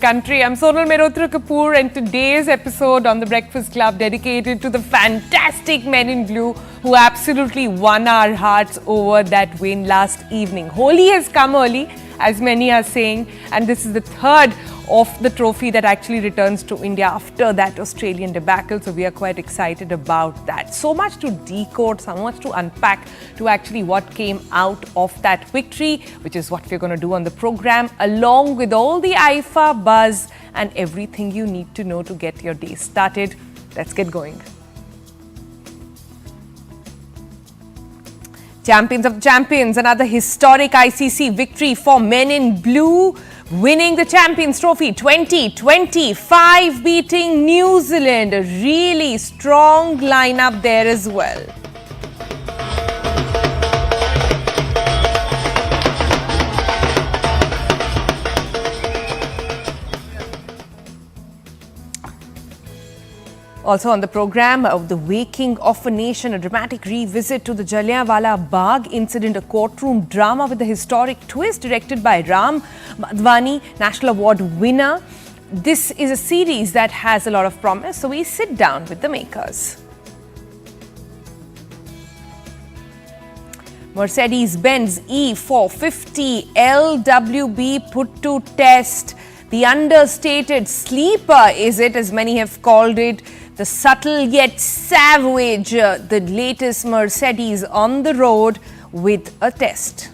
Country. I'm Sonal Mehrotra Kapoor, and today's episode on The Breakfast Club dedicated to the fantastic men in blue who absolutely won our hearts over that win last evening. Holi has come early, as many are saying, and this is the third of the trophy that actually returns to India after that Australian debacle. So we are quite excited about that. So much to decode, so much to unpack to actually what came out of that victory, which is what we're going to do on the program, along with all the IIFA buzz and everything you need to know to get your day started. Let's get going. Champions of champions, another historic ICC victory for men in blue, winning the Champions Trophy 2025, beating New Zealand. A really strong lineup there as well. Also on the program, of the waking of a nation, a dramatic revisit to the Jallianwala Bagh incident, a courtroom drama with a historic twist, directed by Ram Madhvani, National Award winner. This is a series that has a lot of promise, so we sit down with the makers. Mercedes-Benz E450 LWB put to test. The understated sleeper, is it, as many have called it. The subtle yet savage, the latest Mercedes on the road with a test.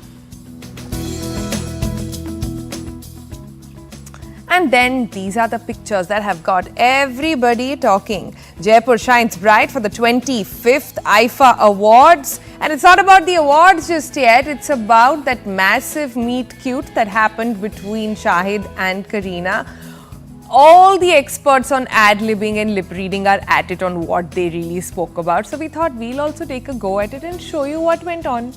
And then these are the pictures that have got everybody talking. Jaipur shines bright for the 25th IIFA Awards. And it's not about the awards just yet. It's about that massive meet cute that happened between Shahid and Kareena. All the experts on ad-libbing and lip-reading are at it on what they really spoke about. So we thought we'll also take a go at it and show you what went on.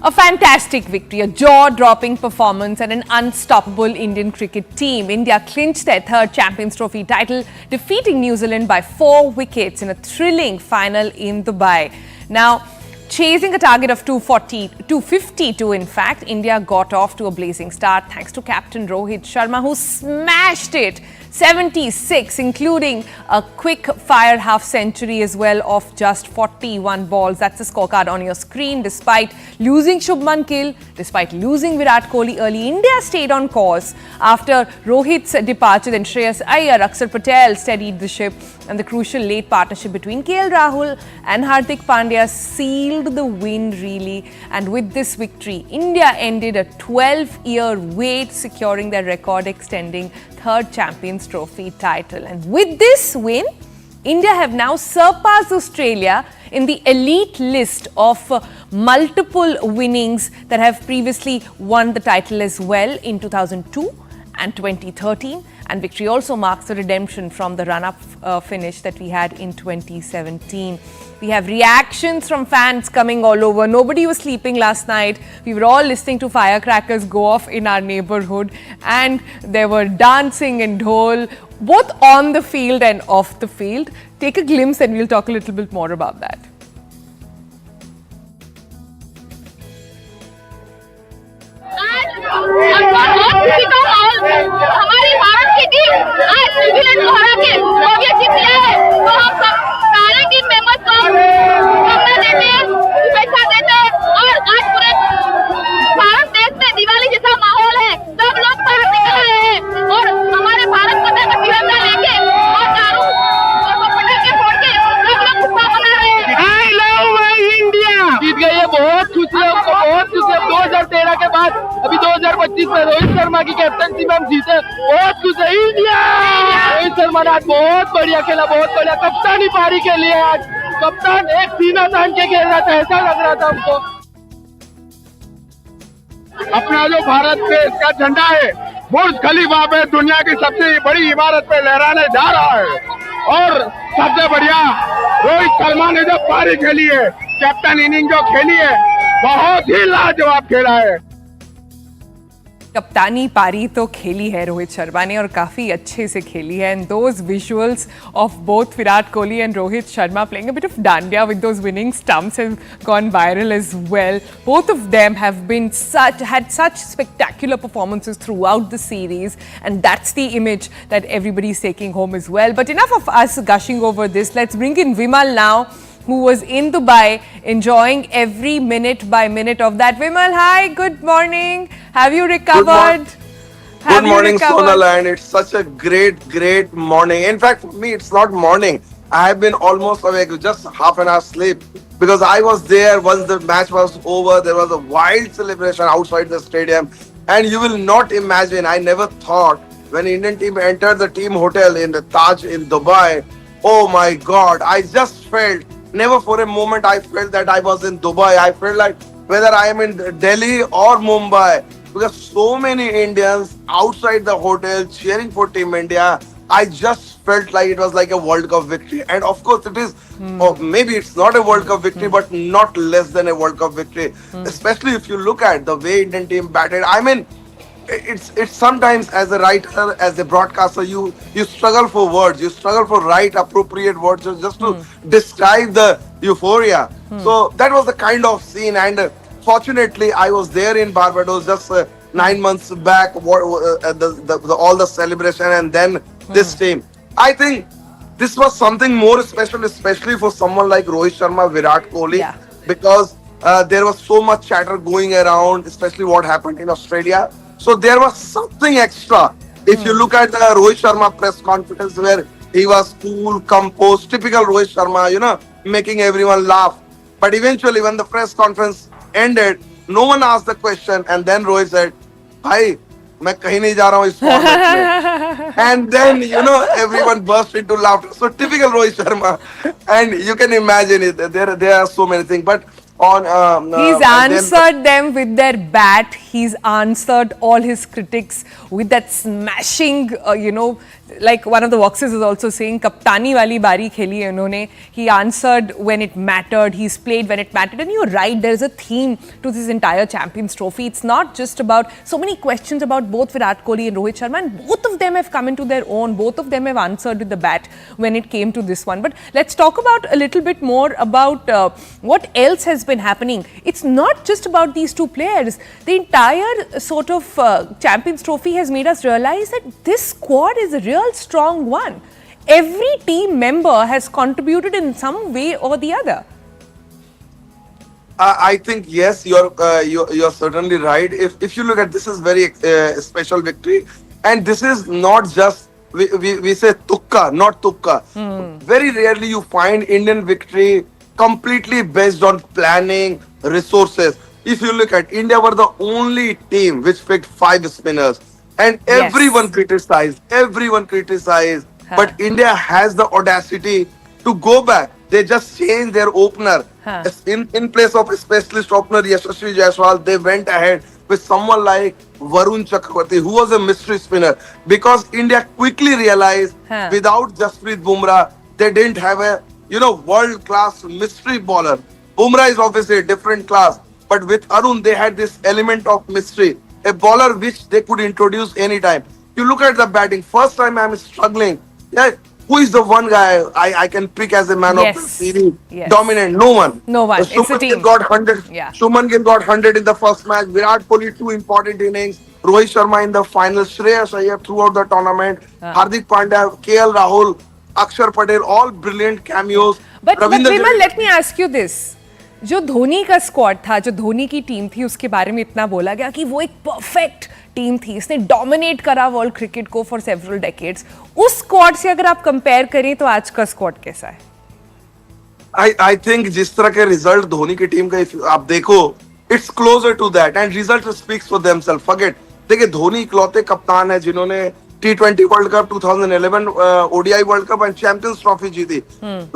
A fantastic victory, a jaw-dropping performance and an unstoppable Indian cricket team. India clinched their third Champions Trophy title, defeating New Zealand by 4 wickets in a thrilling final in Dubai. Now, chasing a target of 252, in fact, India got off to a blazing start thanks to captain Rohit Sharma, who smashed it 76, including a quick fire half century as well of just 41 balls. That's the scorecard on your screen. Despite losing Shubman Gill, despite losing Virat Kohli early, India stayed on course. After Rohit's departure, then Shreyas Iyer, Akshar Patel steadied the ship, and the crucial late partnership between KL Rahul and Hardik Pandya sealed the win really. And with this victory, India ended a 12-year wait, securing their record-extending third Champions Trophy title. And with this win, India have now surpassed Australia in the elite list of multiple winnings that have previously won the title as well in 2002 and 2013. And victory also marks the redemption from the run-up finish that we had in 2017. We have reactions from fans coming all over. Nobody was sleeping last night. We were all listening to firecrackers go off in our neighborhood, and there were dancing and dhol, both on the field and off the field. Take a glimpse and we'll talk a little bit more about that. हमारी भारत की team आज New Zealand को हरा के ये जीत लिया है, तो हम सब सारे टीम मेंबर्स को शुभकामनाएं देते हैं, शुभेच्छा देते हैं। और आज पूरे भारत देश में दिवाली जैसा माहौल है, सब लोग बाहर निकल रहे हैं और हमारे भारत माता का तिरंगा लेके और दारू और पटाखे फोड़ के सब लोग उत्साह मना रहे हैं। आई लव माय इंडिया जीत गई है, बहुत खुशी है हमको, बहुत खुशी है। 2013 के बाद अभी 2025 में रोहित शर्मा की कैप्टनसी में हम जीते, बहुत खुश है। इंडिया रोहित शर्मा ने आज बहुत बढ़िया खेला, बहुत बढ़िया कप्तानी पारी के लिए। आज कप्तान एक सीना तान के खेल रहा था, ऐसा लग रहा था हमको। अपना जो भारत देश का झंडा है बुर्ज खलीफा पे दुनिया की सबसे बड़ी इमारत पे लहराने जा रहा है। और सबसे बढ़िया रोहित शर्मा ने जो पारी खेली है, कैप्टन इनिंग जो खेली है, बहुत ही लाजवाब खेला है। कप्तानी पारी तो खेली है रोहित शर्मा ने और काफी अच्छे से खेली है and those visuals of both Virat Kohli and Rohit Sharma playing a bit of dandiya with those winning stumps have gone viral as well. Both of them have been had such spectacular performances throughout the series and that's the image that everybody is taking home as well. But enough of us gushing over this. Let's bring in Vimal now, who was in Dubai enjoying every minute by minute of that. Vimal, hi, good morning. Have you recovered? Good morning, Sonal, and it's such a great morning. In fact, for me, it's not morning. I have been almost awake, just half an hour sleep, because I was there once the match was over. There was a wild celebration outside the stadium, and you will not imagine. I never thought when Indian team entered the team hotel in the Taj in Dubai. Oh my God! I just felt. Never for a moment I felt that I was in Dubai. I felt like whether I am in Delhi or Mumbai, because so many Indians outside the hotel cheering for Team India. I just felt like it was like a World Cup victory. And of course it is, or maybe it's not a World Cup victory, but not less than a World Cup victory. Especially if you look at the way Indian team batted. I mean, it's sometimes as a writer, as a broadcaster, you struggle for words, you struggle for right appropriate words just to describe the euphoria. So that was the kind of scene, and fortunately I was there in Barbados just 9 months back. All the celebration and then this team. I think this was something more special, especially for someone like Rohit Sharma, Virat Kohli, because there was so much chatter going around, especially what happened in Australia. So there was something extra. If you look at the Rohit Sharma press conference where he was cool, composed, typical Rohit Sharma, making everyone laugh. But eventually when the press conference ended, no one asked the question, and then Rohit said, "Bhai, मैं कहीं नहीं जा रहा हूँ इस format में." And then everyone burst into laughter. So typical Rohit Sharma, and you can imagine it. There are so many things, but he's answered them with their bat. He's answered all his critics with that smashing, like one of the boxes is also saying, kaptani wali bari kheli hai unhone. He answered when it mattered. He's played when it mattered. And you're right, there's a theme to this entire Champions Trophy. It's not just about so many questions about both Virat Kohli and Rohit Sharma, and both of them have come into their own. Both of them have answered with the bat when it came to this one. But let's talk about a little bit more about what else has been happening. It's not just about these two players. The entire sort of Champions Trophy has made us realize that this squad is a real strong one. Every team member has contributed in some way or the other. I think yes, you're certainly right. If you look at this, is very special victory, and this is not just we say tukka, not tukka. Very rarely you find Indian victory completely based on planning, resources. If you look at India, were the only team which picked 5 spinners, and everyone criticized. But India has the audacity to go back. They just changed their opener. In place of a specialist opener Yashasvi Jaiswal, they went ahead with someone like Varun Chakravarti, who was a mystery spinner, because India quickly realized without Jasprit Bumrah, they didn't have a world-class mystery bowler. Bumrah is obviously a different class, but with Arun, they had this element of mystery, a bowler which they could introduce anytime. You look at the batting. First time I'm struggling. Who is the one guy I can pick as a man of the series? Dominant. No one. It's a team. Got 100. Shuman Gill got 100 in the first match. Virat Kohli 2 important innings. Rohit Sharma in the final. Shreyas Iyer throughout the tournament. Hardik Pandya, KL Rahul, Akshar Patel, all brilliant cameos. But Vimal, let me ask you this. जो धोनी का squad था, जो धोनी की team थी, उसके बारे में इतना बोला गया कि वो एक परफेक्ट टीम थी, इसने डोमिनेट करा वर्ल्ड क्रिकेट को फॉर सेवरल डेकेड्स. उस स्क्वाड से अगर आप कंपेयर करें तो आज का स्क्वाड कैसा है? I think जिस तरह के रिजल्ट धोनी की टीम का आप देखो, it's closer to that, and result speaks for themselves. Forget, देखिए धोनी इकलौते कप्तान है जिन्होंने T20 world cup, 2011 ODI world cup and champions trophy जीती.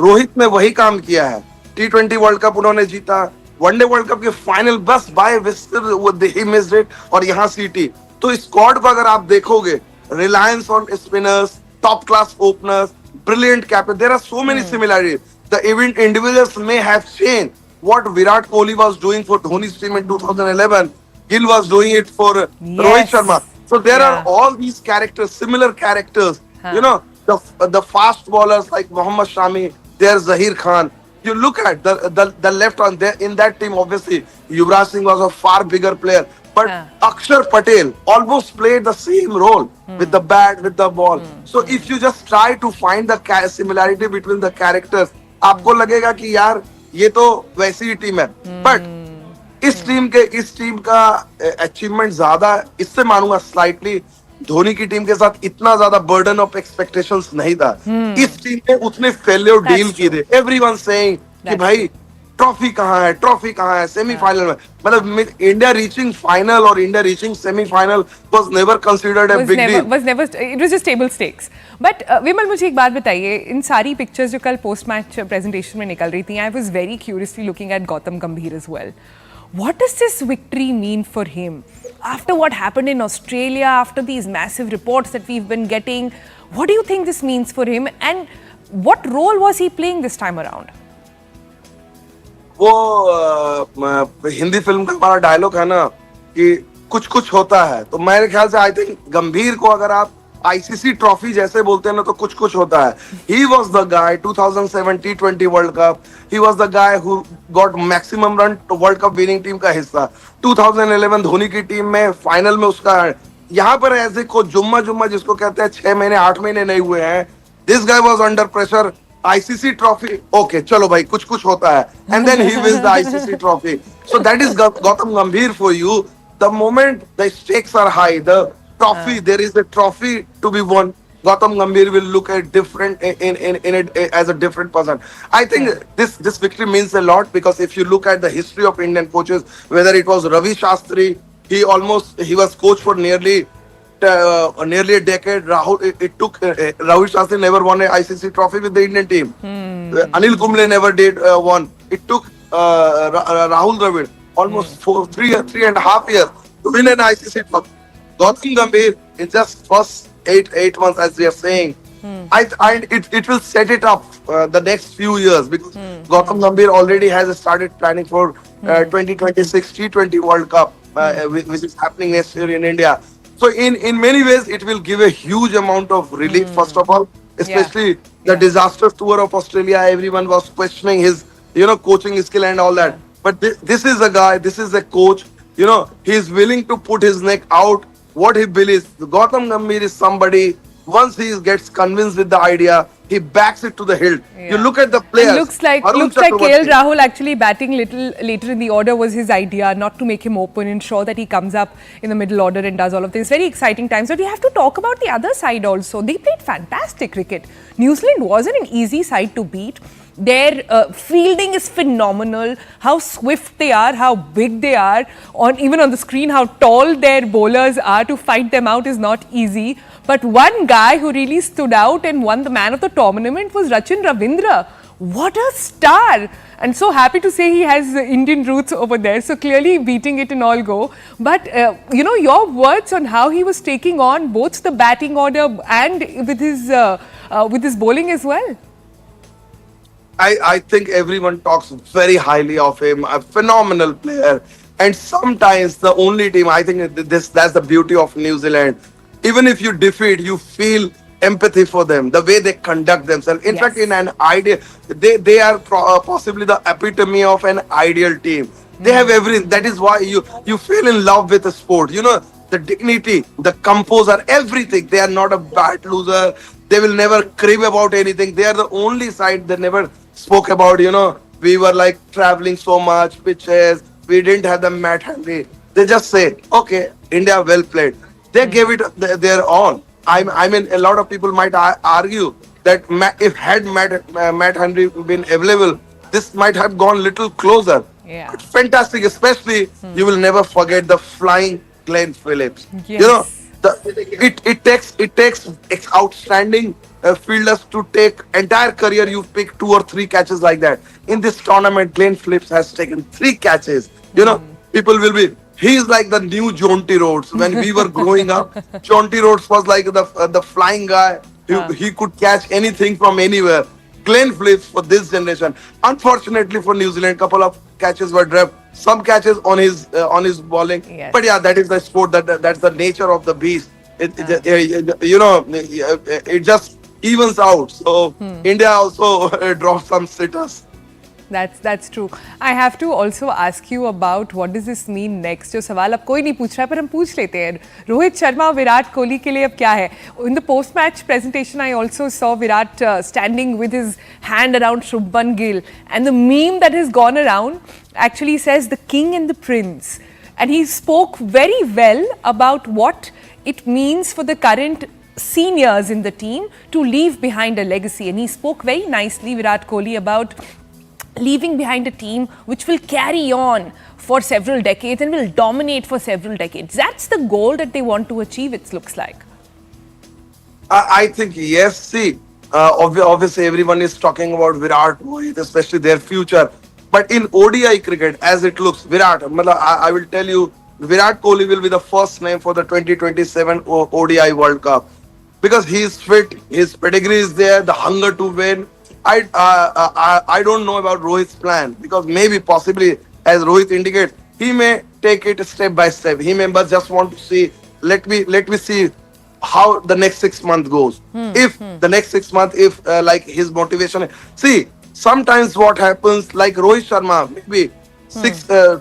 रोहित ने वही काम किया है. T20 वर्ल्ड कप उन्होंने जीता, वनडे वर्ल्ड कप के फाइनल बस बाय विस्कर ही मिस्ड इट, और यहाँ सीटी. तो स्क्वाड को अगर आप देखोगे, reliance on spinners, top class openers, brilliant captain, there are so many similarities. The even individuals may have changed what Virat Kohli was doing for Dhoni's team in 2011. Gill was doing it for Rohit Sharma. So there are all these characters, similar characters. You know, the fast bowlers like Mohammad Shami, there's Zahir Khan. You look at the left on there in that team. Obviously, Yuvraj Singh was a far bigger player, but Akshar Patel almost played the same role with the bat, with the ball. So if you just try to find the similarity between the characters, आपको लगेगा कि यार ये तो वैसी ही team है. But इस team का अचीवमेंट ज्यादा इससे मानूंगा स्लाइटली धोनी की टीम के साथ इतना ज्यादा बर्डन ऑफ एक्सपेक्टेशंस नहीं था. इस टीम ने उतने फेलियर डील किए थे. एवरीवन सेइंग कि भाई ट्रॉफी कहाँ है सेमीफाइनल में. मतलब इंडिया रीचिंग फाइनल और India reaching semifinal was never considered a big deal. was never it was just table stakes. But विमल मुझे एक बात बताइए, इन सारी पिक्चर्स जो कल पोस्ट मैच प्रेजेंटेशन में निकल रही थी, I was very curiously looking at Gautam गंभीर as well. What does this victory mean for him? After what happened in Australia, after these massive reports that we've been getting, what do you think this means for him? And what role was he playing this time around? वो Hindi film का हमारा dialogue है ना कि कुछ कुछ होता है. तो मेरे ख्याल से आई थिंक गंभीर को अगर आप आईसीसी ट्रॉफी जैसे बोलते हैं ना तो कुछ कुछ होता है. He was the guy 2007 T20 world cup. He was the guy who got maximum run world cup winning team का हिस्सा. 2011 धोनी की टीम में फाइनल में उसका यहाँ पर ऐसे को जुम्मा जिसको कहते हैं 6 महीने 8 महीने नहीं हुए हैं. This guy was under pressure. ICC trophy, okay, चलो भाई कुछ कुछ होता है. And then he wins the ICC trophy. So that is Gautam Gambhir for you. The moment the stakes are high, the trophy, there is a trophy to be won. Gautam Gambhir will look at different in it as a different person. I think this victory means a lot because if you look at the history of Indian coaches, whether it was Ravi Shastri, he was coach for nearly a decade. Rahul, it took Rahul Shastri never won a ICC trophy with the Indian team. Anil Kumble never did one. It took Rahul Dravid almost 3.5 years to win an ICC trophy. Gautam Gambhir in just first eight months, as we are saying, it will set it up the next few years because Gautam Gambhir already has started planning for 2026 T20 World Cup, which is happening next year in India. So in many ways, it will give a huge amount of relief, first of all, especially the disastrous tour of Australia. Everyone was questioning his, coaching skill and all that. But this is a guy, this is a coach, he is willing to put his neck out. What he believes, Gautam Gambhir is somebody, once he gets convinced with the idea, he backs it to the hilt. You look at the players. It looks like KL Rahul actually batting little later in the order was his idea, not to make him open, ensure that he comes up in the middle order and does all of this. Very exciting times. But we have to talk about the other side also. They played fantastic cricket. New Zealand wasn't an easy side to beat. Their fielding is phenomenal. How swift they are, how big they are. Even on the screen, how tall their bowlers are. To fight them out is not easy. But one guy who really stood out and won the man of the tournament was Rachin Ravindra. What a star! And so happy to say he has Indian roots over there. So clearly beating it in all go. But your words on how he was taking on both the batting order and with his bowling as well. I think everyone talks very highly of him, a phenomenal player. And sometimes the only team, I think that's the beauty of New Zealand. Even if you defeat, you feel empathy for them, the way they conduct themselves. In fact, in an ideal, they are possibly the epitome of an ideal team. They have everything. That is why you feel in love with the sport. The dignity, the composure, everything. They are not a bad loser. They will never crib about anything. They are the only side that never spoke about, we were like traveling so much, pitches, we didn't have the Matt Henry. They just say, okay, India well played. They gave it their all. I mean, a lot of people might argue that if had Matt Henry been available, this might have gone little closer. Yeah. But fantastic, especially you will never forget the flying Glenn Phillips. Yes. It takes outstanding fielders to take entire career. You pick 2 or 3 catches like that. In this tournament, Glenn Phillips has taken 3 catches. People will be. He's like the new Jonty Rhodes. When we were growing up, Jonty Rhodes was like the flying guy. He could catch anything from anywhere. Glenn Phillips for this generation. Unfortunately for New Zealand, couple of catches were dropped, some catches on his bowling. Yes. But yeah, that is the sport. That's the nature of the beast. It just evens out. So India also dropped some sitters. That's true. I have to also ask you about what does this mean next. जो सवाल अब कोई नहीं पूछ रहा है पर हम पूछ लेते हैं. रोहित शर्मा, विराट कोहली के लिए अब क्या है? In the post-match presentation, I also saw Virat standing with his hand around Shubman Gill, and the meme that has gone around actually says the king and the prince, and he spoke very well about what it means for the current seniors in the team to leave behind a legacy, and he spoke very nicely, Virat Kohli, about leaving behind a team which will carry on for several decades and will dominate for several decades. That's the goal that they want to achieve, it looks like. I think yes. See, obviously everyone is talking about Virat, Rohit, especially their future. But in ODI cricket, as it looks, Virat, I will tell you, Virat Kohli will be the first name for the 2027 ODI World Cup because he is fit, his pedigree is there, the hunger to win. I don't know about Rohit's plan because maybe possibly, as Rohit indicates, he may take it step by step. He may just want to see, let me see how the next 6 months goes. If the next 6 months, if like his motivation, see, sometimes what happens, like Rohit Sharma, maybe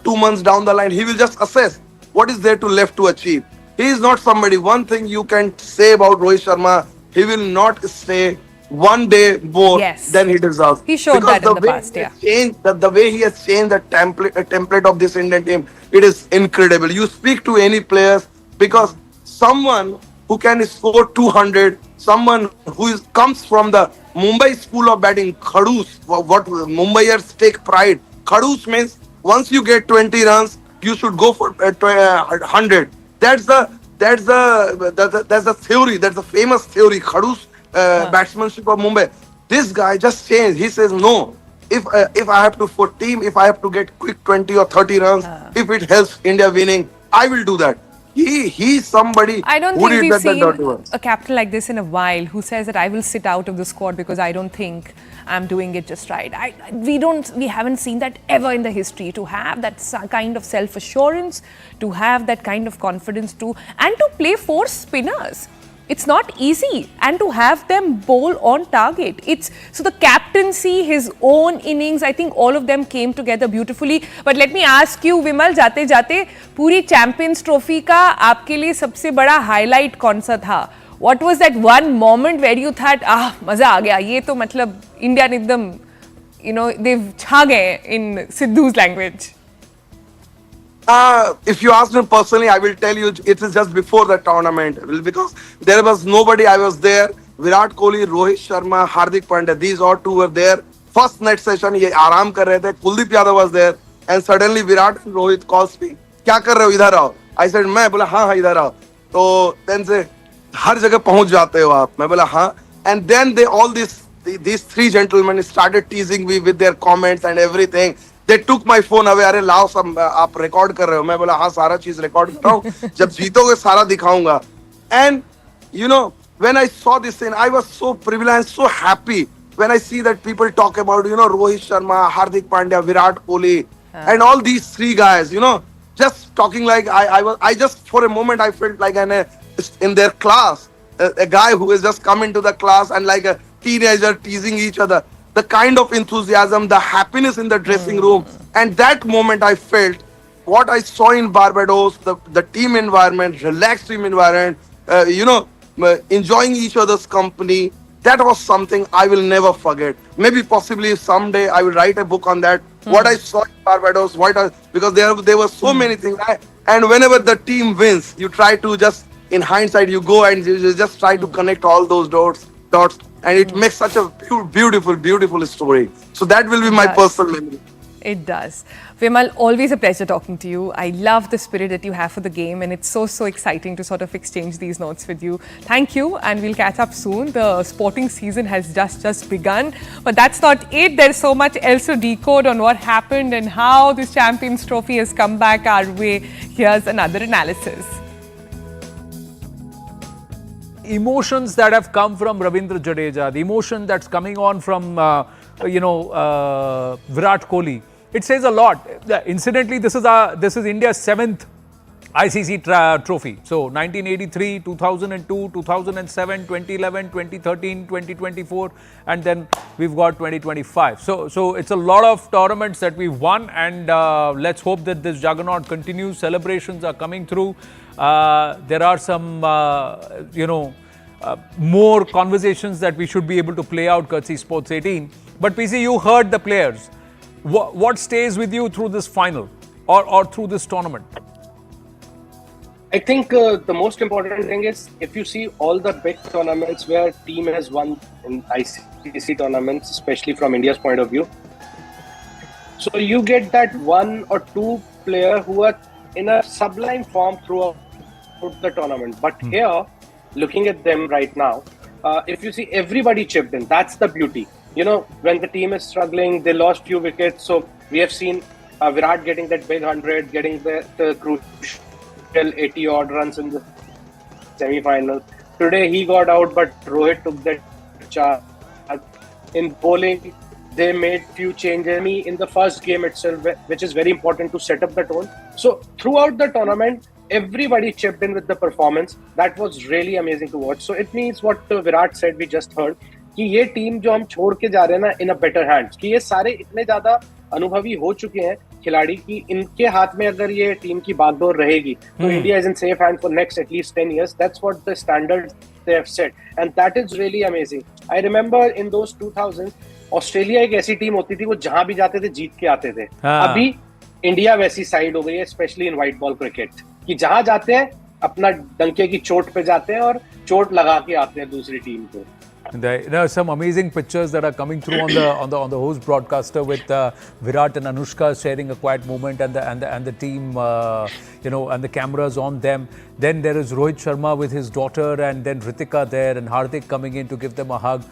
2 months down the line, he will just assess what is there to left to achieve. He is not somebody. One thing you can say about Rohit Sharma, he will not stay one day more than he deserves. He showed because that in the past, yeah. The way he has changed the template of this Indian team, it is incredible. You speak to any players because someone who can score 200, someone who comes from the Mumbai school of batting, Khadus, what Mumbaiers take pride. Khadus means once you get 20 runs, you should go for 100. That's the theory. That's the famous theory. Khadus batsmanship of Mumbai. This guy just changed. He says no. If I have to for team, if I have to get quick 20 or 30 runs, if it helps India winning, I will do that. He's somebody. I don't who think did we've that seen dirty work. a captain like this in a while who says that I will sit out of the squad because I don't think I'm doing it just right. We haven't seen that ever in the history. To have that kind of self-assurance, to have that kind of confidence, and to play 4 spinners. It's not easy, and to have them bowl on target. So the captaincy, his own innings, I think all of them came together beautifully. But let me ask you, Vimal, जाते जाते पूरी Champions Trophy का आपके लिए सबसे बड़ा highlight कौन सा था? What was that one moment where you thought, मजा आ गया, ये तो मतलब India ने एकदम, they've छा गए in Sidhu's language. If you ask me personally, I will tell you it is just before the tournament because there was nobody. I was there. Virat Kohli, Rohit Sharma, Hardik Pandya. These all 2 were there. First night session, ये आराम कर रहे थे. Kuldeep Yadav was there, and suddenly Virat and Rohit calls me. क्या कर रहे हो? इधर आओ. I said मैं बोला हाँ इधर आओ. तो then से हर जगह पहुंच जाते हो आप. मैं बोला हाँ. And then these 3 gentlemen started teasing me with their comments and everything. They took my phone away. अरे लाओ सब आप रिकॉर्ड कर रहे हो. मैं बोला हाँ सारा चीज रिकॉर्ड कर रहा हूँ. जब जीतोगे सारा दिखाऊंगा. And when I saw this thing, I was so privileged and so happy when I see that people talk about Rohit Sharma, Hardik Pandya, Virat Kohli, and all these 3 guys. Just talking like I just for a moment I felt like in their class, a guy who has just come into the class and like a teenager teasing each other. The kind of enthusiasm, the happiness in the dressing room, and that moment I felt what I saw in Barbados, the team environment, relaxed team environment, enjoying each other's company. That was something I will never forget. Maybe possibly someday I will write a book on that. What I saw in Barbados, because there were so many things. And whenever the team wins, you try to just, in hindsight, you go and you just try to connect all those dots. And it makes such a beautiful, beautiful story. So that will be my personal memory. It does. Vimal, always a pleasure talking to you. I love the spirit that you have for the game, and it's so exciting to sort of exchange these notes with you. Thank you, and we'll catch up soon. The sporting season has just begun. But that's not it. There's so much else to decode on what happened and how this Champions Trophy has come back our way. Here's another analysis. Emotions that have come from Ravindra Jadeja, the emotion that's coming on from, Virat Kohli. it says a lot. Incidentally, this is India's 7th ICC trophy. So 1983, 2002, 2007, 2011, 2013, 2024, and then we've got 2025. So it's a lot of tournaments that we've won, and let's hope that this juggernaut continues. Celebrations are coming through. There are some, more conversations that we should be able to play out courtesy Sports 18. But PC, you heard the players. What stays with you through this final or through this tournament? I think the most important thing is if you see all the big tournaments where team has won in ICC tournaments, especially from India's point of view. So you get that one or two player who are in a sublime form throughout the tournament. But here, looking at them right now, if you see everybody chipped in, that's the beauty. You know, when the team is struggling, they lost few wickets. So we have seen Virat getting that big 100, getting the crucial 80 odd runs in the semi-finals. Today he got out, but Rohit took that charge. In bowling, they made few changes in the first game itself, which is very important to set up the tone. So throughout the tournament, everybody chipped in with the performance. That was really amazing to watch. So it means what Virat said, we just heard, कि ये team जो हम छोड़ के जा रहे हैं ना in a better hands, कि ये सारे इतने ज्यादा अनुभवी हो चुके हैं खिलाड़ी की इनके हाथ में अगर ये टीम की बागडोर रहेगी तो India is in safe hand for next at least 10 years. That's what the standards they have set, and that is really amazing. I remember in those 2000s Australia एक ऐसी टीम होती थी वो जहां भी जाते थे जीत के आते थे. अभी इंडिया वैसी साइड हो गई है, specially in white ball cricket, कि जहां जाते हैं अपना डंके की चोट पे जाते हैं और चोट लगा के आते हैं दूसरी टीम को. There are some amazing pictures that are coming through on the host broadcaster with Virat and Anushka sharing a quiet moment and the team, and the cameras on them. Then there is Rohit Sharma with his daughter, and then Ritika there, and Hardik coming in to give them a hug.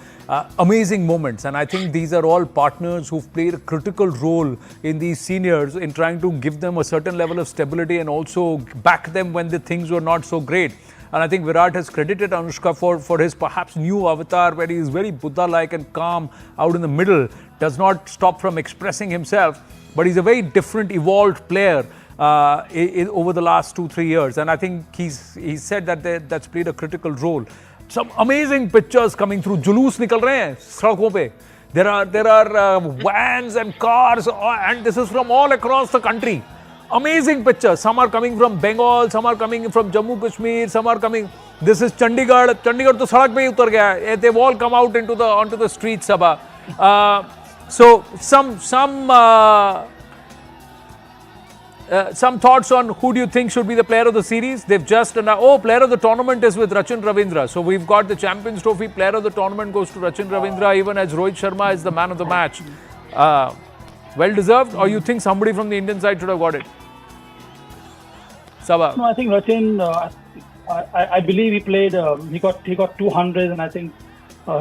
Amazing moments, and I think these are all partners who've played a critical role in these seniors in trying to give them a certain level of stability and also back them when the things were not so great. And I think Virat has credited Anushka for his perhaps new avatar, where he is very Buddha-like and calm out in the middle, does not stop from expressing himself, but he's a very different, evolved player over the last 2-3 years. And I think he's said that that's played a critical role. Some amazing pictures coming through. Julus nikal rahe hain sadkon pe. There are vans and cars, and this is from all across the country. Amazing pictures. Some are coming from Bengal, some are coming from Jammu Kashmir, some are coming. This is Chandigarh. Chandigarh to sadak pe hi utar gaya hai. They've all come out onto the streets. So some thoughts on who do you think should be the player of the series? They've just player of the tournament is with Rachin Ravindra. So we've got the Champions Trophy. Player of the tournament goes to Rachin Ravindra, even as Rohit Sharma is the man of the match. Well deserved, or you think somebody from the Indian side should have got it? Sabha. No, I think Rachin. I believe he played. He got 200, and I think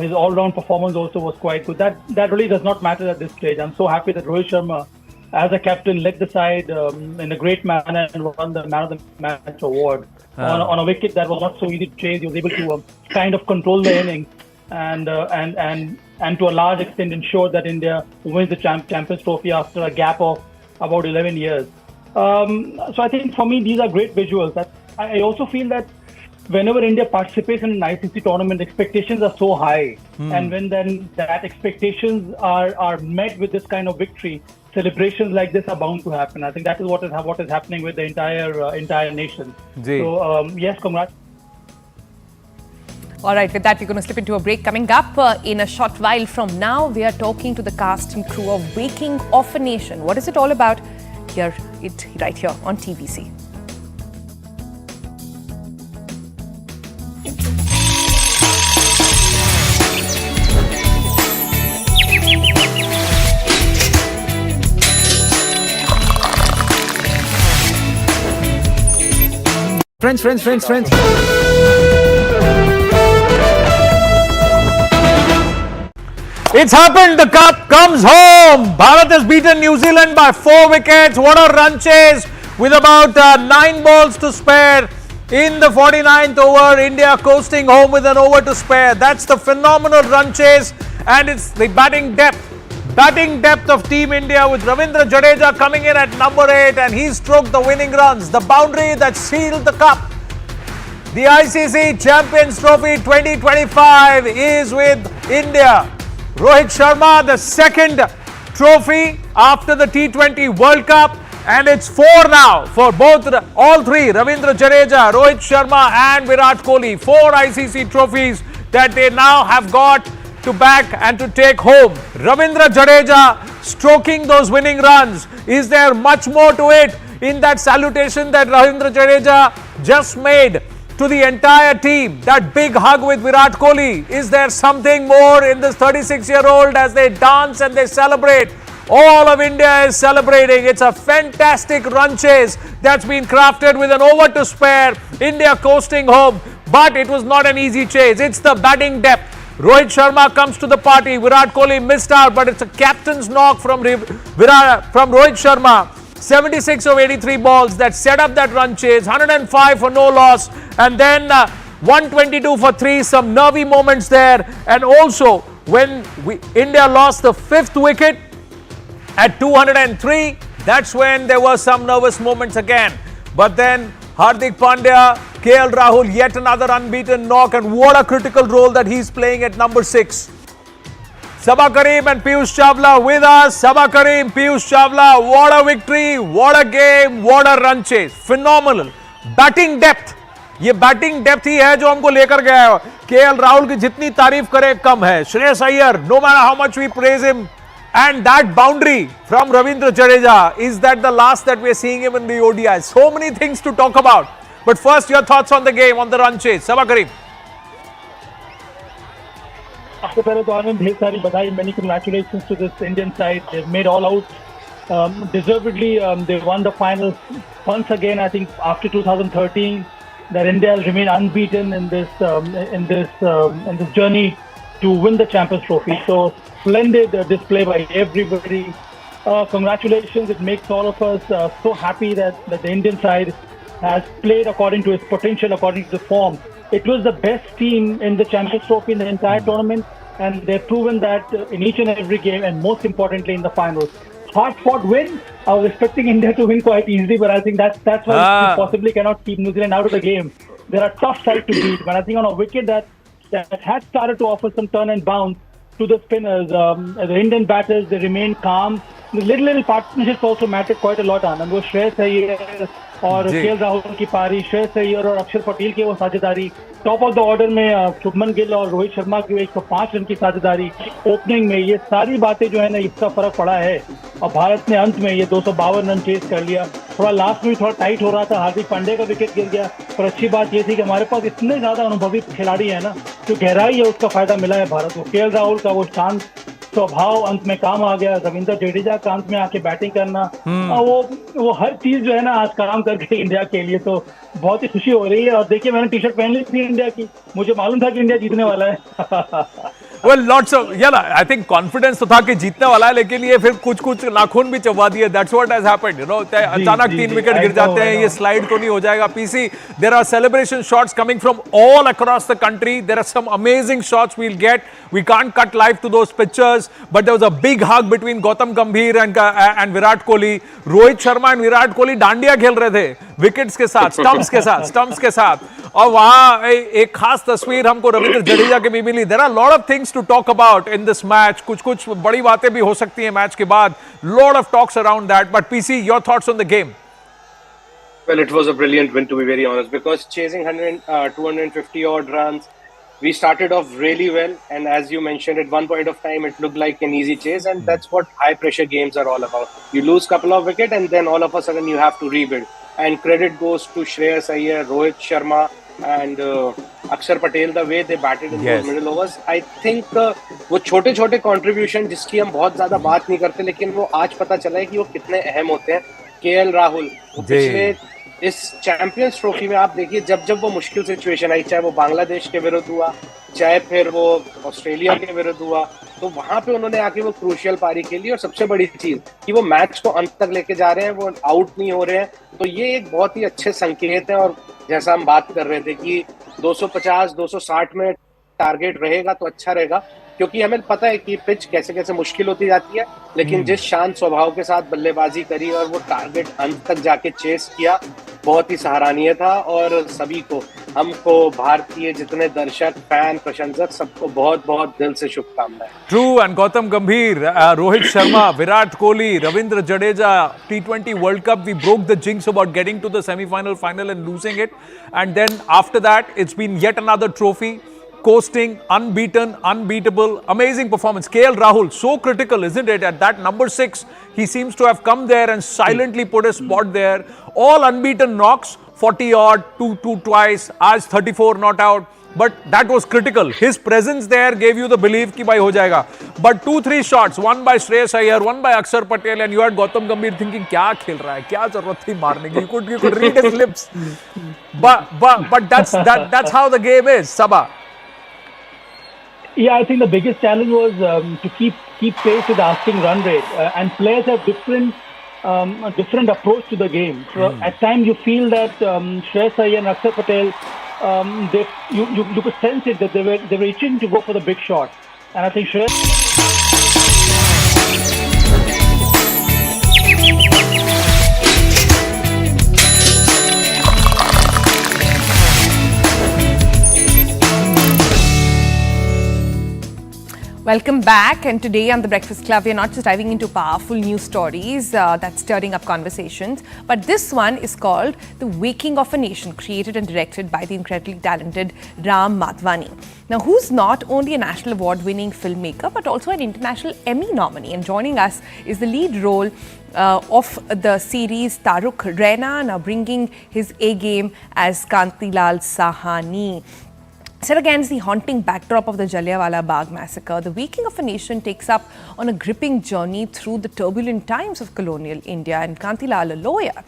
his all-round performance also was quite good. That really does not matter at this stage. I'm so happy that Rohit Sharma, as a captain, led the side in a great manner and won the Man of the Match award on a wicket that was not so easy to chase. He was able to kind of control the innings and to a large extent ensure that India wins the Champions Trophy after a gap of about 11 years. So I think for me these are great visuals. I also feel that whenever India participates in an ICC tournament, expectations are so high, and when then that expectations are met with this kind of victory, celebrations like this are bound to happen. I think that is what is happening with the entire nation. So yes, congrats. All right, with that, we're going to slip into a break. Coming up in a short while from now, we are talking to the cast and crew of Waking of a Nation. What is it all about? Hear it right here on TVC. Friends. It's happened. The cup comes home. Bharat has beaten New Zealand by 4 wickets. What a run chase with about 9 balls to spare. In the 49th over, India coasting home with an over to spare. That's the phenomenal run chase, and it's the batting depth. batting depth of Team India with Ravindra Jadeja coming in at number 8 and he stroked the winning runs, the boundary that sealed the cup. The ICC Champions Trophy 2025 is with India. Rohit Sharma, the second trophy after the T20 World Cup, and it's 4 now for all three, Ravindra Jadeja, Rohit Sharma and Virat Kohli. 4 ICC trophies that they now have got to back and to take home. Ravindra Jadeja stroking those winning runs. Is there much more to it in that salutation that Ravindra Jadeja just made to the entire team? That big hug with Virat Kohli. Is there something more in this 36-year-old as they dance and they celebrate? All of India is celebrating. It's a fantastic run chase that's been crafted with an over to spare. India coasting home, but it was not an easy chase. It's the batting depth. Rohit Sharma comes to the party. Virat Kohli missed out, but it's a captain's knock from Rohit Sharma. 76 of 83 balls that set up that run chase. 105 for no loss, and then 122 for 3. Some nervy moments there, and also when India lost the 5th wicket at 203, that's when there were some nervous moments again. But then Hardik Pandya, KL Rahul, yet another unbeaten knock, and what a critical role that he's playing at number 6. Sabha Karim and Piyush Chawla with us. Sabha Karim, Piyush Chawla, what a victory, what a game, what a run chase. Phenomenal. Batting depth. ये batting depth ही है जो हमको लेकर गया है. KL Rahul की जितनी तारीफ करे कम है. Shreyas Iyer, no matter how much we praise him, and that boundary from Ravindra Jadeja, is that the last that we are seeing him in the ODI? So many things to talk about. But first, your thoughts on the game, on the run chase. Sabha Karim. सबसे पहले तो आनंद, ढेर सारी बधाई. Many congratulations to this Indian side. They've made all out. Deservedly, they won the final once again. I think after 2013, that India will remain unbeaten in this journey to win the Champions Trophy. So splendid display by everybody. Congratulations! It makes all of us so happy that the Indian side has played according to its potential, according to the form. It was the best team in the Champions Trophy in the entire tournament, and they've proven that in each and every game, and most importantly in the finals. Hard-fought win. I was expecting India to win quite easily, but I think that's why we possibly cannot keep New Zealand out of the game. They're a tough side to beat, but I think on a wicket that had started to offer some turn and bounce to the spinners, the Indian batters, they remained calm. The little partnerships also mattered quite a lot. Anand, वो श्रेयस अय्यर और KL Rahul की पारी, श्रेयस अय्यर और अक्षर पटेल की वो साझेदारी, top of the order में शुभमन गिल और रोहित शर्मा की 105 रन की साझेदारी, ओपनिंग में ये सारी बातें जो है ना, इसका फर्क पड़ा है. और भारत ने अंत में ये 252 रन चेस कर लिया. थोड़ा लास्ट में भी थोड़ा टाइट हो रहा था, हार्दिक पांड्या का विकेट गिर गया, पर अच्छी बात ये थी कि हमारे पास इतने ज्यादा अनुभवी खिलाड़ी है ना, जो गहराई है उसका फायदा मिला है भारत को. केएल राहुल का वो शांत स्वभाव अंत में काम आ गया. रविंद्र जडेजा का अंत में आके बैटिंग करना, वो हर चीज जो है ना आज काम करके इंडिया के लिए, तो बहुत ही खुशी हो रही है. और देखिए, मैंने टी शर्ट पहन ली थी इंडिया की, मुझे मालूम था कि इंडिया जीतने वाला है. Well, lots of, I think confidence तो था कि जीतने वाला है, लेकिन ये फिर कुछ नाखून भी चबा दिए. That's what has happened, you know. अचानक 3 विकेट गिर जाते हैं, ये स्लाइड तो नहीं हो जाएगा. PC, there are celebration shots coming from all across the country. There are some amazing shots we'll get. We can't cut live to those pictures, but there was a big hug between Gambhir and Virat Kohli. Rohit Sharma and Virat Kohli dandiya खेल रहे थे, wickets के साथ, stumps के साथ. और वहां एक खास तस्वीर हमको रविंद्र जडेजा की भी मिली. There are a lot of things to talk about in this match. कुछ बड़ी बातें भी हो सकती हैं मैच के बाद. Lot of talks around that. But PC, your thoughts on the game? Well, it was a brilliant win, to be very honest, because chasing 250 odd runs, we started off really well, and as you mentioned, at one point of time it looked like an easy chase, and that's what high pressure games are all about. You lose couple of wickets and then all of a sudden you have to rebuild, and credit goes to Shreyas Iyer, Rohit Sharma and Akshar Patel, the way they batted in those middle overs. I think वो छोटे contribution जिसकी हम बहुत ज्यादा बात नहीं करते, लेकिन वो आज पता चला है कि वो कितने अहम होते हैं. केएल राहुल पिछले इस चैंपियंस ट्रॉफी में आप देखिए, जब वो मुश्किल सिचुएशन आई, चाहे वो बांग्लादेश के विरुद्ध हुआ, चाहे फिर वो ऑस्ट्रेलिया के विरुद्ध हुआ, तो वहां पे उन्होंने आके वो क्रूशियल पारी खेली. और सबसे बड़ी चीज कि वो मैच को अंत तक लेके जा रहे हैं, वो आउट नहीं हो रहे हैं, तो ये एक बहुत ही अच्छे संकेत है. और जैसा हम बात कर रहे थे कि 250-260 में टारगेट रहेगा तो अच्छा रहेगा. क्योंकि हमें पता है कि पिच कैसे कैसे मुश्किल होती जाती है, लेकिन जिस शांत स्वभाव के साथ बल्लेबाजी करी और वो टारगेट अंत तक जाके चेस किया, बहुत ही सराहनीय था। और सभी को, हमको, भारतीय जितने दर्शक, फैन, प्रशंसक, सबको बहुत बहुत दिल से शुभकामनाएं। True, and Gautam Gambhir, Rohit Sharma, Virat Kohli, Ravindra Jadeja, T20 World Cup, we broke the jinx about getting to the semi-final, final and losing it. And then after that, it's been yet another trophy. Coasting, unbeaten, unbeatable, amazing performance. KL Rahul, so critical, isn't it? At that number 6, he seems to have come there and silently put a spot there. All unbeaten knocks, 40 odd, 2 twice, आज 34 not out. But that was critical. His presence there gave you the belief कि भाई हो जाएगा. But 2-3 shots, one by Shreyas Iyer, one by Akshar Patel, and you had Gautam Gambhir thinking क्या खेल रहा है, क्या जरूरत थी मारने की? You could read his lips. But that's how the game is, Sabha. Yeah, I think the biggest challenge was to keep pace with the asking run rate, and players have a different approach to the game. So at times you feel that Shreyas Iyer and Akshar Patel, you could sense it that they were itching to go for the big shot, and I think Shreyas. Welcome back, and today on the Breakfast Club, we are not just diving into powerful news stories that's stirring up conversations, but this one is called The Waking of a Nation, created and directed by the incredibly talented Ram Madhvani. Now, who's not only a national award-winning filmmaker, but also an international Emmy nominee. And joining us is the lead role of the series, Taruk Raina, now bringing his A-game as Kantilal Sahani. Set against the haunting backdrop of the Jallianwala Bagh massacre, The Waking of a Nation takes up on a gripping journey through the turbulent times of colonial India, and Kantilal, a lawyer,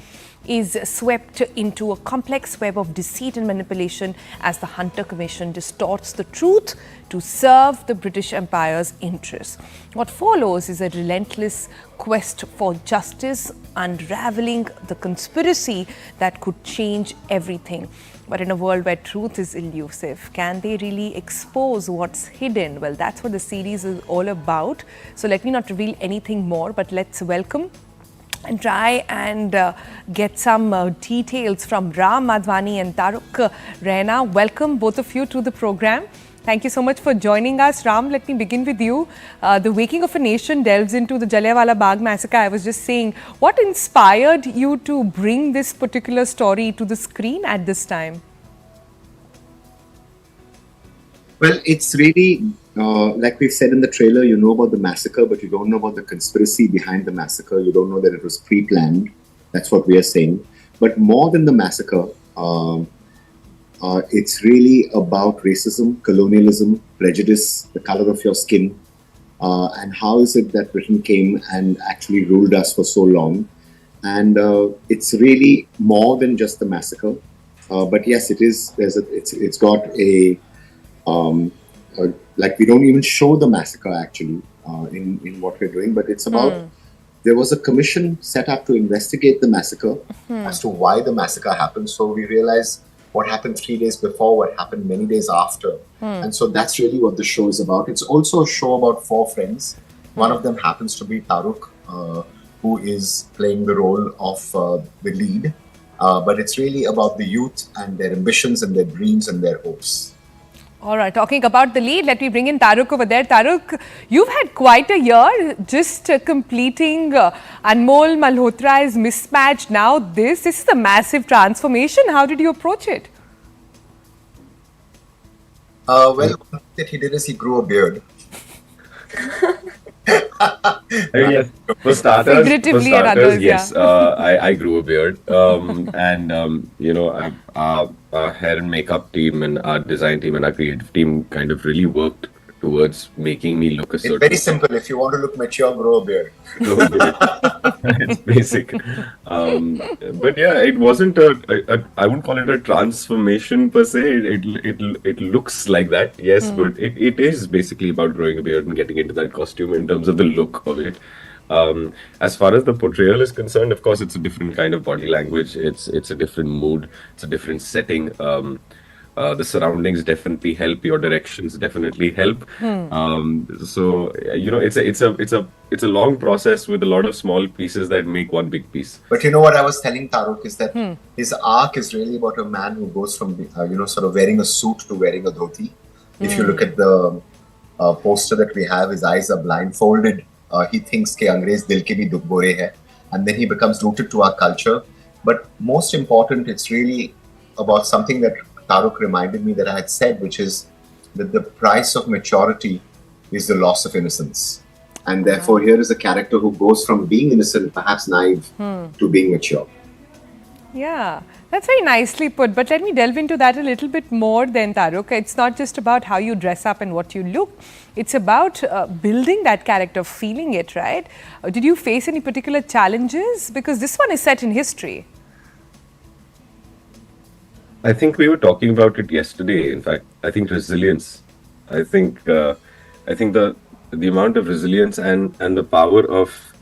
is swept into a complex web of deceit and manipulation as the Hunter Commission distorts the truth to serve the British Empire's interests. What follows is a relentless quest for justice, unraveling the conspiracy that could change everything. But in a world where truth is elusive, can they really expose what's hidden? Well, that's what the series is all about. So let me not reveal anything more, but let's welcome and try and get some details from Ram Madhvani and Taruk Raina. Welcome both of you to the program. Thank you so much for joining us. Ram, let me begin with you. The Waking of a Nation delves into the Jallianwala Bagh massacre. I was just saying, what inspired you to bring this particular story to the screen at this time? Well, it's really, like we said in the trailer, you know about the massacre, but you don't know about the conspiracy behind the massacre. You don't know that it was pre-planned. That's what we are saying. But more than the massacre, it's really about racism, colonialism, prejudice, the color of your skin, and how is it that Britain came and actually ruled us for so long. And it's really more than just the massacre. But yes, it is. It's got like we don't even show the massacre actually in what we're doing, but it's about. There was a commission set up to investigate the massacre as to why the massacre happened. So we realized what happened 3 days before, what happened many days after. And so that's really what the show is about. It's also a show about 4 friends. One of them happens to be Taruk, who is playing the role of the lead. But it's really about the youth and their ambitions and their dreams and their hopes. All right, talking about the lead, let me bring in Taruk over there. Taruk, you've had quite a year just completing Anmol Malhotra's Mismatch. Now this is a massive transformation. How did you approach it? Well, one thing that he did is he grew a beard. Yes. For starters, Figuratively and others, yes, yeah. I grew a beard, and you know, our hair and makeup team and our design team and our creative team kind of really worked towards making me look a certain. It's very simple. If you want to look mature, grow a beard. It's basic. But yeah, it wasn't I wouldn't call it a transformation per se. It looks like that, yes, but it is basically about growing a beard and getting into that costume in terms of the look of it. As far as the portrayal is concerned, of course, it's a different kind of body language. It's a different mood. It's a different setting. The surroundings definitely help. Your directions definitely help. It's a long process with a lot of small pieces that make one big piece. But you know what I was telling Taruk is that his arc is really about a man who goes from sort of wearing a suit to wearing a dhoti. If you look at the poster that we have, his eyes are blindfolded. He thinks ke Angrez dil ke bhi dukh bore hai, and then he becomes rooted to our culture. But most important, it's really about something that Taruk reminded me that I had said, which is that the price of maturity is the loss of innocence. And therefore, here is a character who goes from being innocent, perhaps naive, to being mature. Yeah, that's very nicely put. But let me delve into that a little bit more then, Taruk. It's not just about how you dress up and what you look. It's about building that character, feeling it, right? Did you face any particular challenges? Because this one is set in history. I think we were talking about it yesterday. In fact, I think resilience. I think the amount of resilience and the power of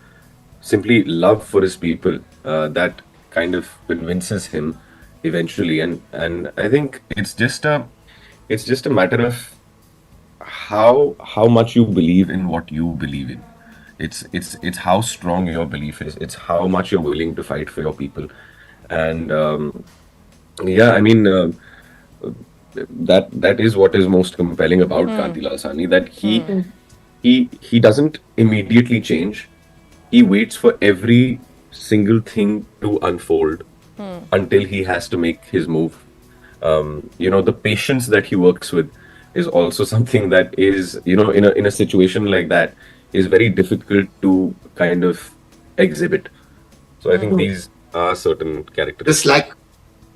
simply love for his people that kind of convinces him eventually. And I think it's just a matter of how much you believe in what you believe in. It's how strong your belief is. It's how much you're willing to fight for your people. And yeah, I mean, that is what is most compelling about Kantilal Sahni, that he doesn't immediately change. He waits for every single thing to unfold until he has to make his move. The patience that he works with is also something that is, in a situation like that, is very difficult to kind of exhibit. So I think these are certain characteristics.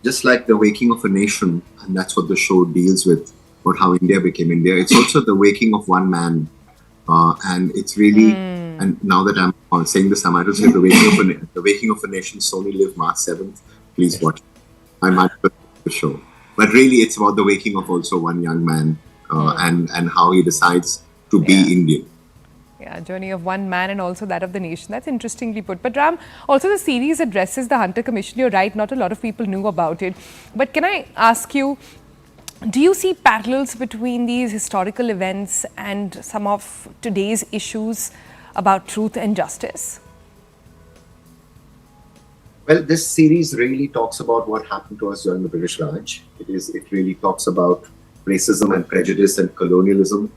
Just like the waking of a nation, and that's what the show deals with, about how India became India. It's also the waking of one man, and it's really. And now that I'm saying this, I might as well say the waking of a nation. Sony Live March 7th. Please watch. I might put the show, but really, it's about the waking of also one young man, and how he decides to be Indian. Yeah, journey of one man and also that of the nation. That's interestingly put. But Ram, also the series addresses the Hunter Commission. You're right, not a lot of people knew about it. But can I ask you, do you see parallels between these historical events and some of today's issues about truth and justice? Well, this series really talks about what happened to us during the British Raj. It really talks about racism and prejudice and colonialism.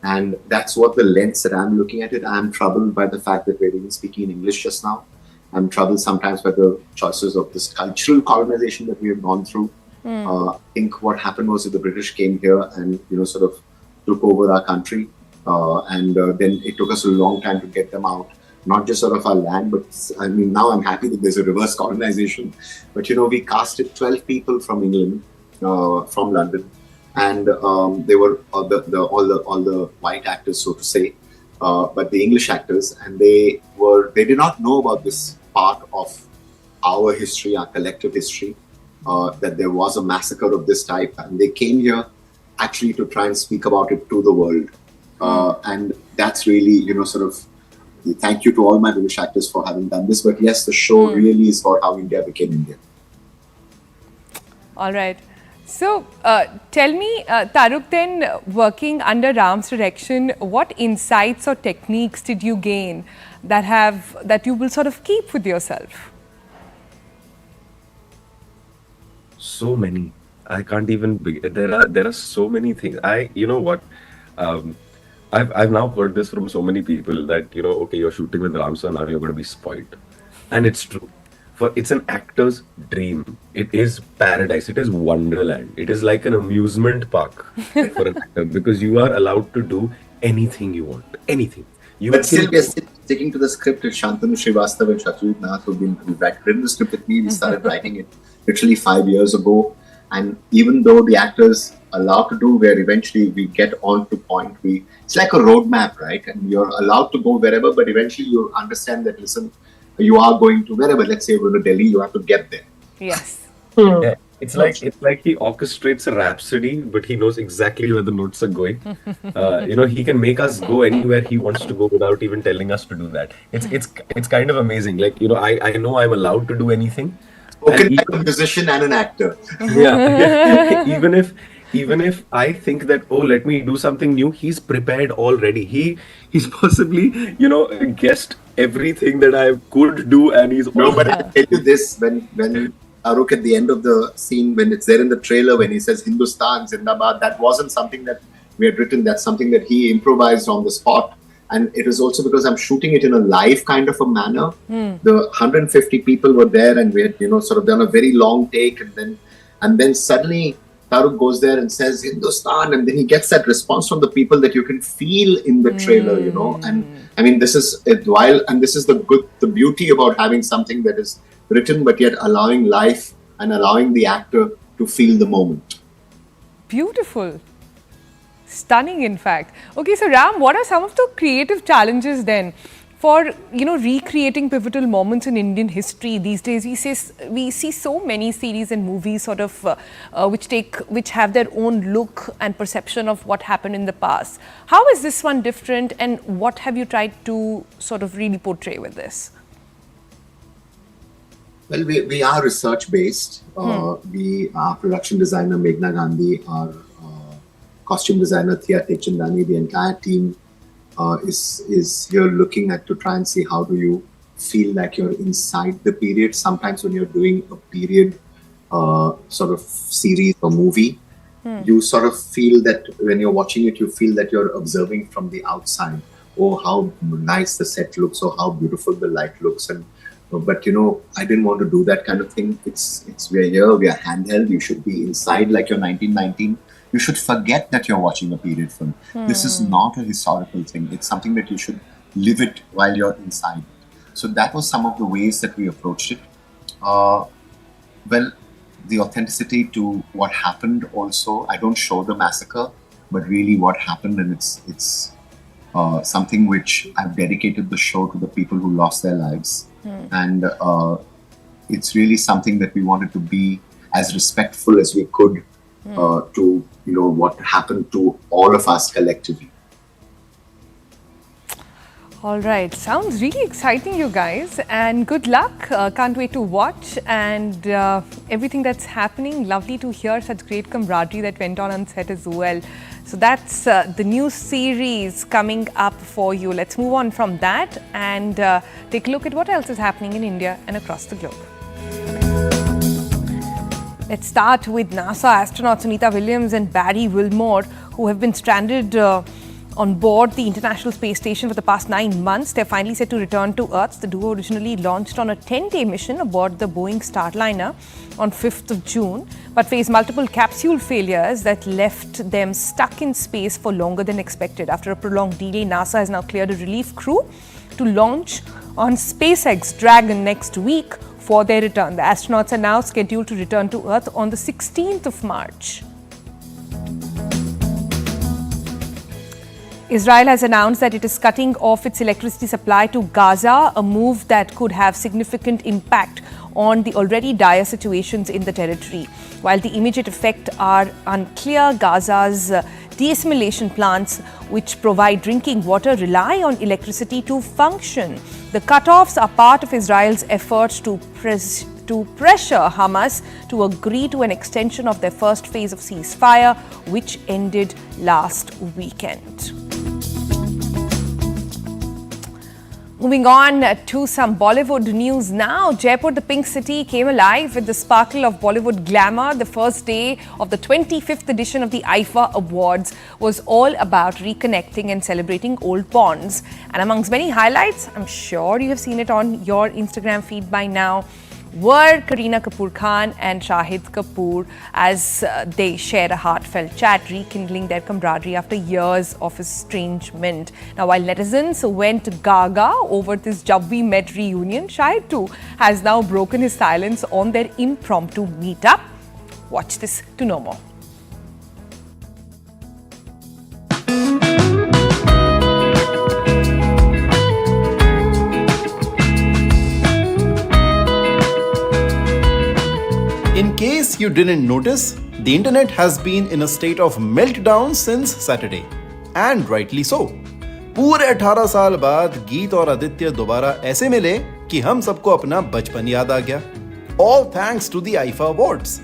And that's what the lens that I'm looking at it. I'm troubled by the fact that we're even speaking in English just now. I'm troubled sometimes by the choices of this cultural colonization that we have gone through. I think what happened was that the British came here and, sort of took over our country. And then it took us a long time to get them out. Not just sort of our land, but I mean, now I'm happy that there's a reverse colonization. But, we casted 12 people from England, from London. And they were all the white actors, so to say, but the English actors, and they did not know about this part of our history, our collective history, that there was a massacre of this type, and they came here actually to try and speak about it to the world, and that's really, sort of. Thank you to all my British actors for having done this, but yes, the show really is about how India became India. All right. So, tell me, Taruk, then working under Ram's direction, what insights or techniques did you gain that you will sort of keep with yourself? So many. I can't even begin. There are so many things. You know what? I've now heard this from so many people that, okay, you're shooting with Ram sir, now you're going to be spoiled. And it's true. It's an actor's dream. It is paradise. It is wonderland. It is like an amusement park for an actor, because you are allowed to do anything you want. Anything. But still, we are still sticking to the script. Shantanu Srivastava and Shatrujit Nath have been written the script with me. We started writing it literally 5 years ago. And even though the actors are allowed to do where eventually we get on to point, it's like a roadmap, right? And you're allowed to go wherever, but eventually you understand that, listen, you are going to wherever. Let's say you're going to Delhi, you have to get there. Yes. Yeah, it's like he orchestrates a rhapsody, but he knows exactly where the notes are going. He can make us go anywhere he wants to go without even telling us to do that. It's kind of amazing. Like, I know I'm allowed to do anything, Spoken like a musician and an actor. Yeah. even if I think that, oh, let me do something new, he's prepared already. He's possibly, guessed everything that I could do, and he's No, but I'll tell you this, when Aruk at the end of the scene, when it's there in the trailer, when he says Hindustan, Zindabad, that wasn't something that we had written. That's something that he improvised on the spot. And it was also because I'm shooting it in a live kind of a manner. The 150 people were there, and we had, sort of done a very long take, and then suddenly Taruk goes there and says Hindustan, and then he gets that response from the people that you can feel in the trailer, And I mean, this is it while, and this is the beauty about having something that is written, but yet allowing life and allowing the actor to feel the moment. Beautiful. Stunning, in fact. Okay, so Ram, what are some of the creative challenges then for, recreating pivotal moments in Indian history? These days we see so many series and movies sort of which have their own look and perception of what happened in the past. How is this one different, and what have you tried to sort of really portray with this? Well, we are research based. Our production designer Meghna Gandhi, our costume designer Thea Techchandani, the entire team is here looking at to try and see how do you feel like you're inside the period. Sometimes when you're doing a period sort of series or movie, you sort of feel that when you're watching it, you feel that you're observing from the outside. Oh, how nice the set looks, or how beautiful the light looks. But I didn't want to do that kind of thing. We're here, we are handheld. You should be inside like you're 1919. You should forget that you're watching a period film. This is not a historical thing. It's something that you should live it while you're inside. So that was some of the ways that we approached it. Well, the authenticity to what happened also. I don't show the massacre, but really what happened, and it's something which I've dedicated the show to the people who lost their lives. And it's really something that we wanted to be as respectful as we could to what happened to all of us collectively. All right, sounds really exciting, you guys, and good luck. Can't wait to watch, and everything that's happening. Lovely to hear such great camaraderie that went on set as well. So that's the new series coming up for you. Let's move on from that and take a look at what else is happening in India and across the globe. Let's start with NASA astronauts Sunita Williams and Barry Wilmore, who have been stranded on board the International Space Station for the past 9 months. They're finally set to return to Earth. The duo originally launched on a 10-day mission aboard the Boeing Starliner on 5th of June, but faced multiple capsule failures that left them stuck in space for longer than expected. After a prolonged delay, NASA has now cleared a relief crew to launch on SpaceX Dragon next week for their return. The astronauts are now scheduled to return to Earth on the 16th of March. Israel has announced that it is cutting off its electricity supply to Gaza, a move that could have significant impact on the already dire situations in the territory. While the immediate effects are unclear, Gaza's desalination plants, which provide drinking water, rely on electricity to function. The cutoffs are part of Israel's efforts to pressure Hamas to agree to an extension of their first phase of ceasefire, which ended last weekend. Moving on to some Bollywood news now. Jaipur, the Pink City, came alive with the sparkle of Bollywood glamour. The first day of the 25th edition of the IIFA Awards was all about reconnecting and celebrating old bonds. And amongst many highlights, I'm sure you have seen it on your Instagram feed by now, were Kareena Kapoor Khan and Shahid Kapoor as they shared a heartfelt chat, rekindling their camaraderie after years of estrangement. Now, while netizens went gaga over this Jab We Met reunion, Shahid too has now broken his silence on their impromptu meetup. Watch this to know more. In case you didn't notice, the internet has been in a state of meltdown since Saturday. And rightly so. पूरे 18 साल बाद गीत और आदित्य दोबारा ऐसे मिले कि हम सबको अपना बचपन याद आ गया. all thanks to the IIFA Awards.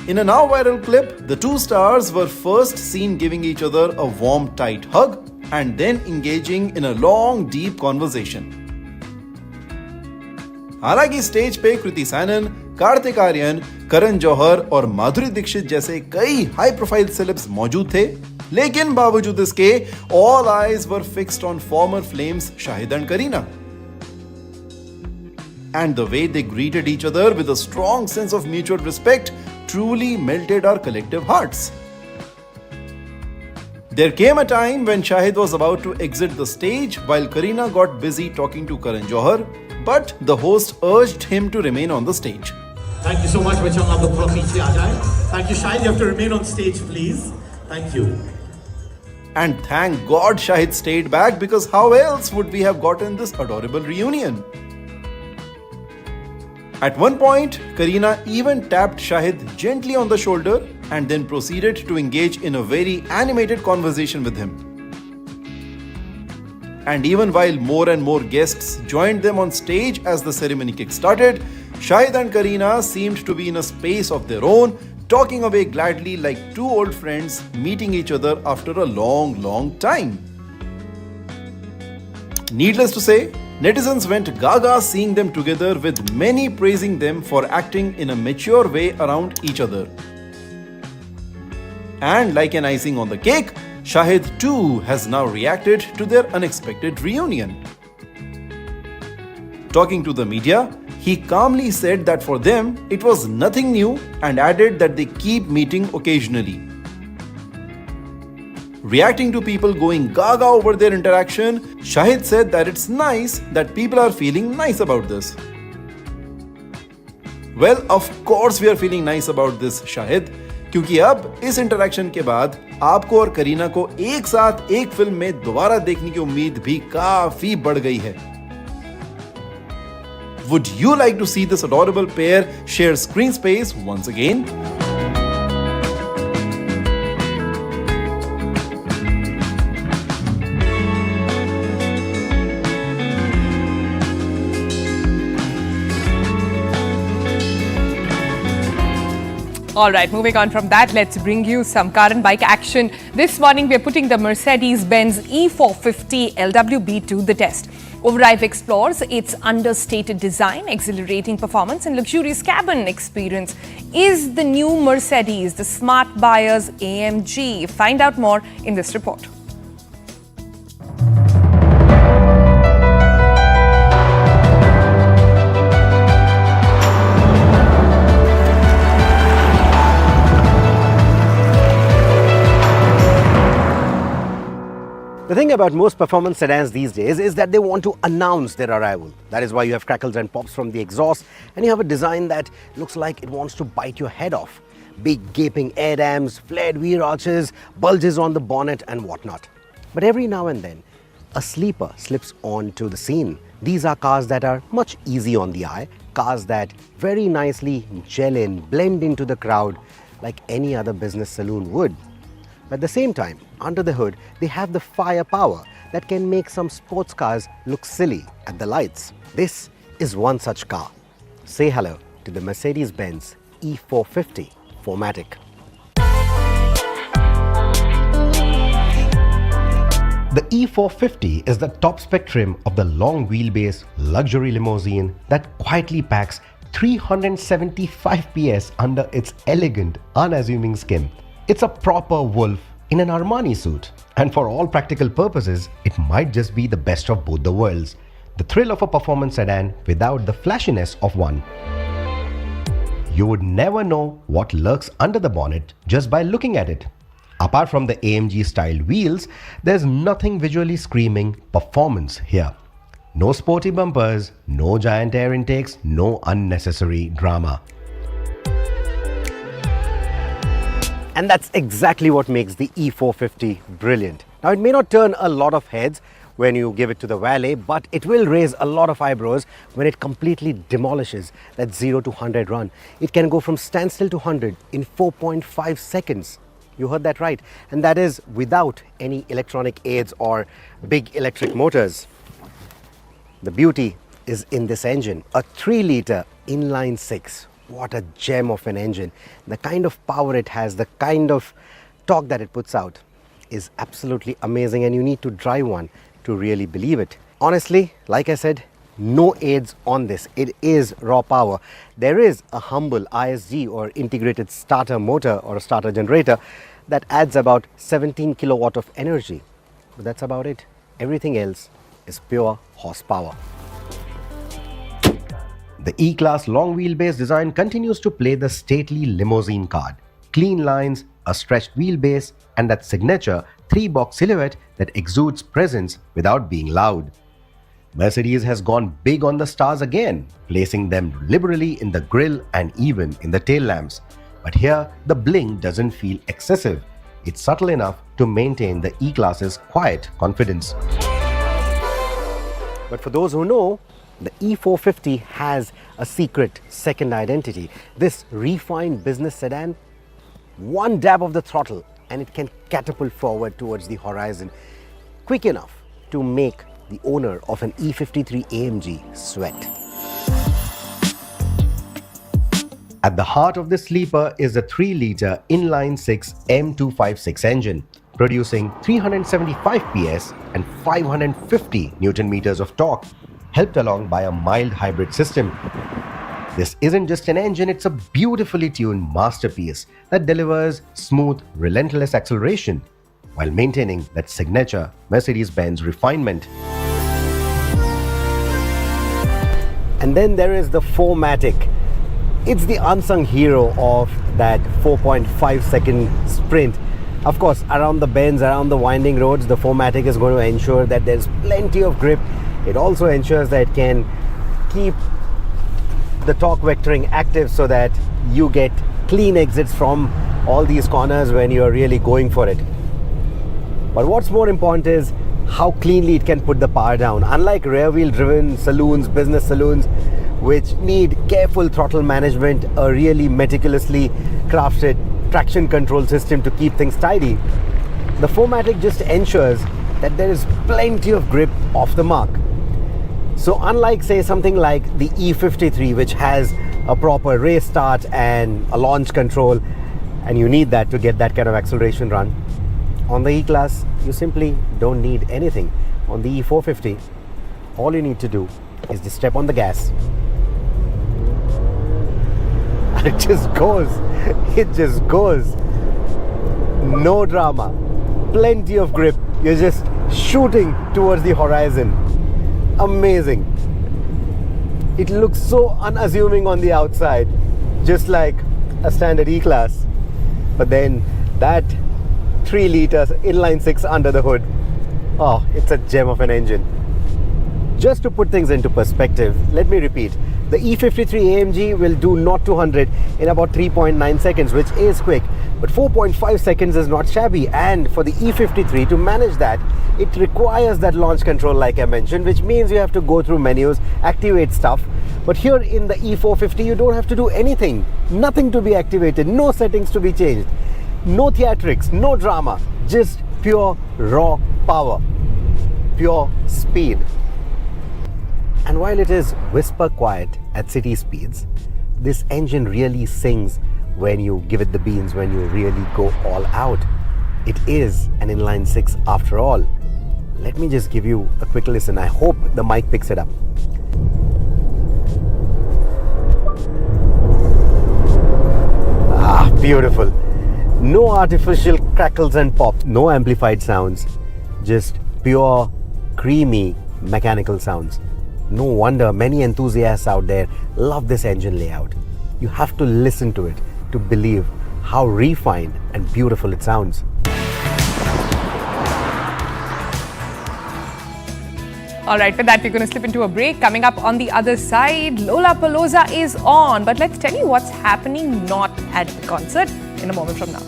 In a now viral clip, the two stars were first seen giving each other a warm, tight hug and then engaging in a long, deep conversation. हालांकि stage पे कृति सैनन, कार्तिक आर्यन, करण जौहर और माधुरी दीक्षित जैसे कई high profile celebs मौजूद थे, लेकिन बावजूद इसके all eyes were fixed on former flames Shahid and Kareena. And the way they greeted each other with a strong sense of mutual respect truly melted our collective hearts. There came a time when Shahid was about to exit the stage while Kareena got busy talking to Karan Johar, but the host urged him to remain on the stage. Thank you so much, bachon. Aap log thoda piche aa jaye. Thank you, Shahid. You have to remain on stage, please. Thank you. And thank God Shahid stayed back, because how else would we have gotten this adorable reunion? At one point, Kareena even tapped Shahid gently on the shoulder and then proceeded to engage in a very animated conversation with him. And even while more and more guests joined them on stage as the ceremony kick-started, Shahid and Kareena seemed to be in a space of their own, talking away gladly like two old friends meeting each other after a long, long time. Needless to say, netizens went gaga seeing them together, with many praising them for acting in a mature way around each other. And like an icing on the cake, Shahid too has now reacted to their unexpected reunion. Talking to the media, he calmly said that for them it was nothing new and added that they keep meeting occasionally. Reacting to people going gaga over their interaction, Shahid said that it's nice that people are feeling nice about this. Well, of course we are feeling nice about this, Shahid, क्योंकि अब इस interaction के बाद आपको और करीना को एक साथ एक फिल्म में दोबारा देखने की उम्मीद भी काफी बढ़ गई है. Would you like to see this adorable pair share screen space once again? All right, moving on from that, let's bring you some car and bike action. This morning, we're putting the Mercedes-Benz E450 LWB to the test. Overdrive explores its understated design, exhilarating performance and luxurious cabin experience. Is the new Mercedes the smart buyer's AMG? Find out more in this report. The thing about most performance sedans these days is that they want to announce their arrival. That is why you have crackles and pops from the exhaust, and you have a design that looks like it wants to bite your head off. Big gaping air dams, flared wheel arches, bulges on the bonnet and whatnot. But every now and then, a sleeper slips onto the scene. These are cars that are much easy on the eye, cars that very nicely gel in, blend into the crowd like any other business saloon would. But at the same time, under the hood, they have the firepower that can make some sports cars look silly at the lights. This is one such car. Say hello to the Mercedes-Benz E450 4MATIC. The E450 is the top spec trim of the long wheelbase luxury limousine that quietly packs 375 PS under its elegant, unassuming skin. It's a proper wolf in an Armani suit, and for all practical purposes, it might just be the best of both the worlds. The thrill of a performance sedan without the flashiness of one. You would never know what lurks under the bonnet just by looking at it. Apart from the AMG style wheels, there's nothing visually screaming performance here. No sporty bumpers, no giant air intakes, no unnecessary drama. And that's exactly what makes the E450 brilliant. Now, it may not turn a lot of heads when you give it to the valet, but it will raise a lot of eyebrows when it completely demolishes that 0 to 100 run. It can go from standstill to 100 in 4.5 seconds. You heard that right. And that is without any electronic aids or big electric motors. The beauty is in this engine. A 3-litre inline 6. What a gem of an engine. The kind of power it has, the kind of torque that it puts out is absolutely amazing, and you need to drive one to really believe it. Honestly, like I said, no aids on this. It is raw power. There is a humble ISG or integrated starter motor or a starter generator that adds about 17 kilowatt of energy. But that's about it. Everything else is pure horsepower. The E-Class long wheelbase design continues to play the stately limousine card. Clean lines, a stretched wheelbase, and that signature 3-box silhouette that exudes presence without being loud. Mercedes has gone big on the stars again, placing them liberally in the grille and even in the tail lamps. But here, the bling doesn't feel excessive. It's subtle enough to maintain the E-Class's quiet confidence. But for those who know, the E450 has a secret second identity. This refined business sedan, one dab of the throttle and it can catapult forward towards the horizon, quick enough to make the owner of an E53 AMG sweat. At the heart of the sleeper is a 3-litre inline-6 M256 engine, producing 375 PS and 550 Nm of torque, helped along by a mild hybrid system. This isn't just an engine, it's a beautifully tuned masterpiece that delivers smooth, relentless acceleration while maintaining that signature Mercedes-Benz refinement. And then there is the 4MATIC. It's the unsung hero of that 4.5-second sprint. Of course, around the bends, around the winding roads, the 4MATIC is going to ensure that there's plenty of grip. It also ensures that it can keep the torque vectoring active so that you get clean exits from all these corners when you're really going for it. But what's more important is how cleanly it can put the power down. Unlike rear-wheel driven saloons, business saloons, which need careful throttle management, a really meticulously crafted traction control system to keep things tidy, the 4MATIC just ensures that there is plenty of grip off the mark. So unlike, say, something like the E53, which has a proper race start and a launch control, and you need that to get that kind of acceleration run, on the E-Class, you simply don't need anything. On the E450, all you need to do is just step on the gas. And it just goes. It just goes. No drama. Plenty of grip. You're just shooting towards the horizon. Amazing. It looks so unassuming on the outside, just like a standard E-Class. But then that 3-litre inline-6 under the hood, oh, it's a gem of an engine. Just to put things into perspective, let me repeat. The E53 AMG will do 0 to 100 in about 3.9 seconds, which is quick. But 4.5 seconds is not shabby, and for the E53 to manage that, it requires that launch control like I mentioned, which means you have to go through menus, activate stuff. But here in the E450, you don't have to do anything. Nothing to be activated, no settings to be changed. No theatrics, no drama, just pure raw power, pure speed. And while it is whisper quiet at city speeds, this engine really sings when you give it the beans, when you really go all out. It is an inline-6 after all. Let me just give you a quick listen. I hope the mic picks it up. Ah, beautiful. No artificial crackles and pops, no amplified sounds, just pure, creamy mechanical sounds. No wonder many enthusiasts out there love this engine layout. You have to listen to it to believe how refined and beautiful it sounds. All right, with that, we're going to slip into a break. Coming up on the other side, Lollapalooza is on. But let's tell you what's happening not at the concert in a moment from now.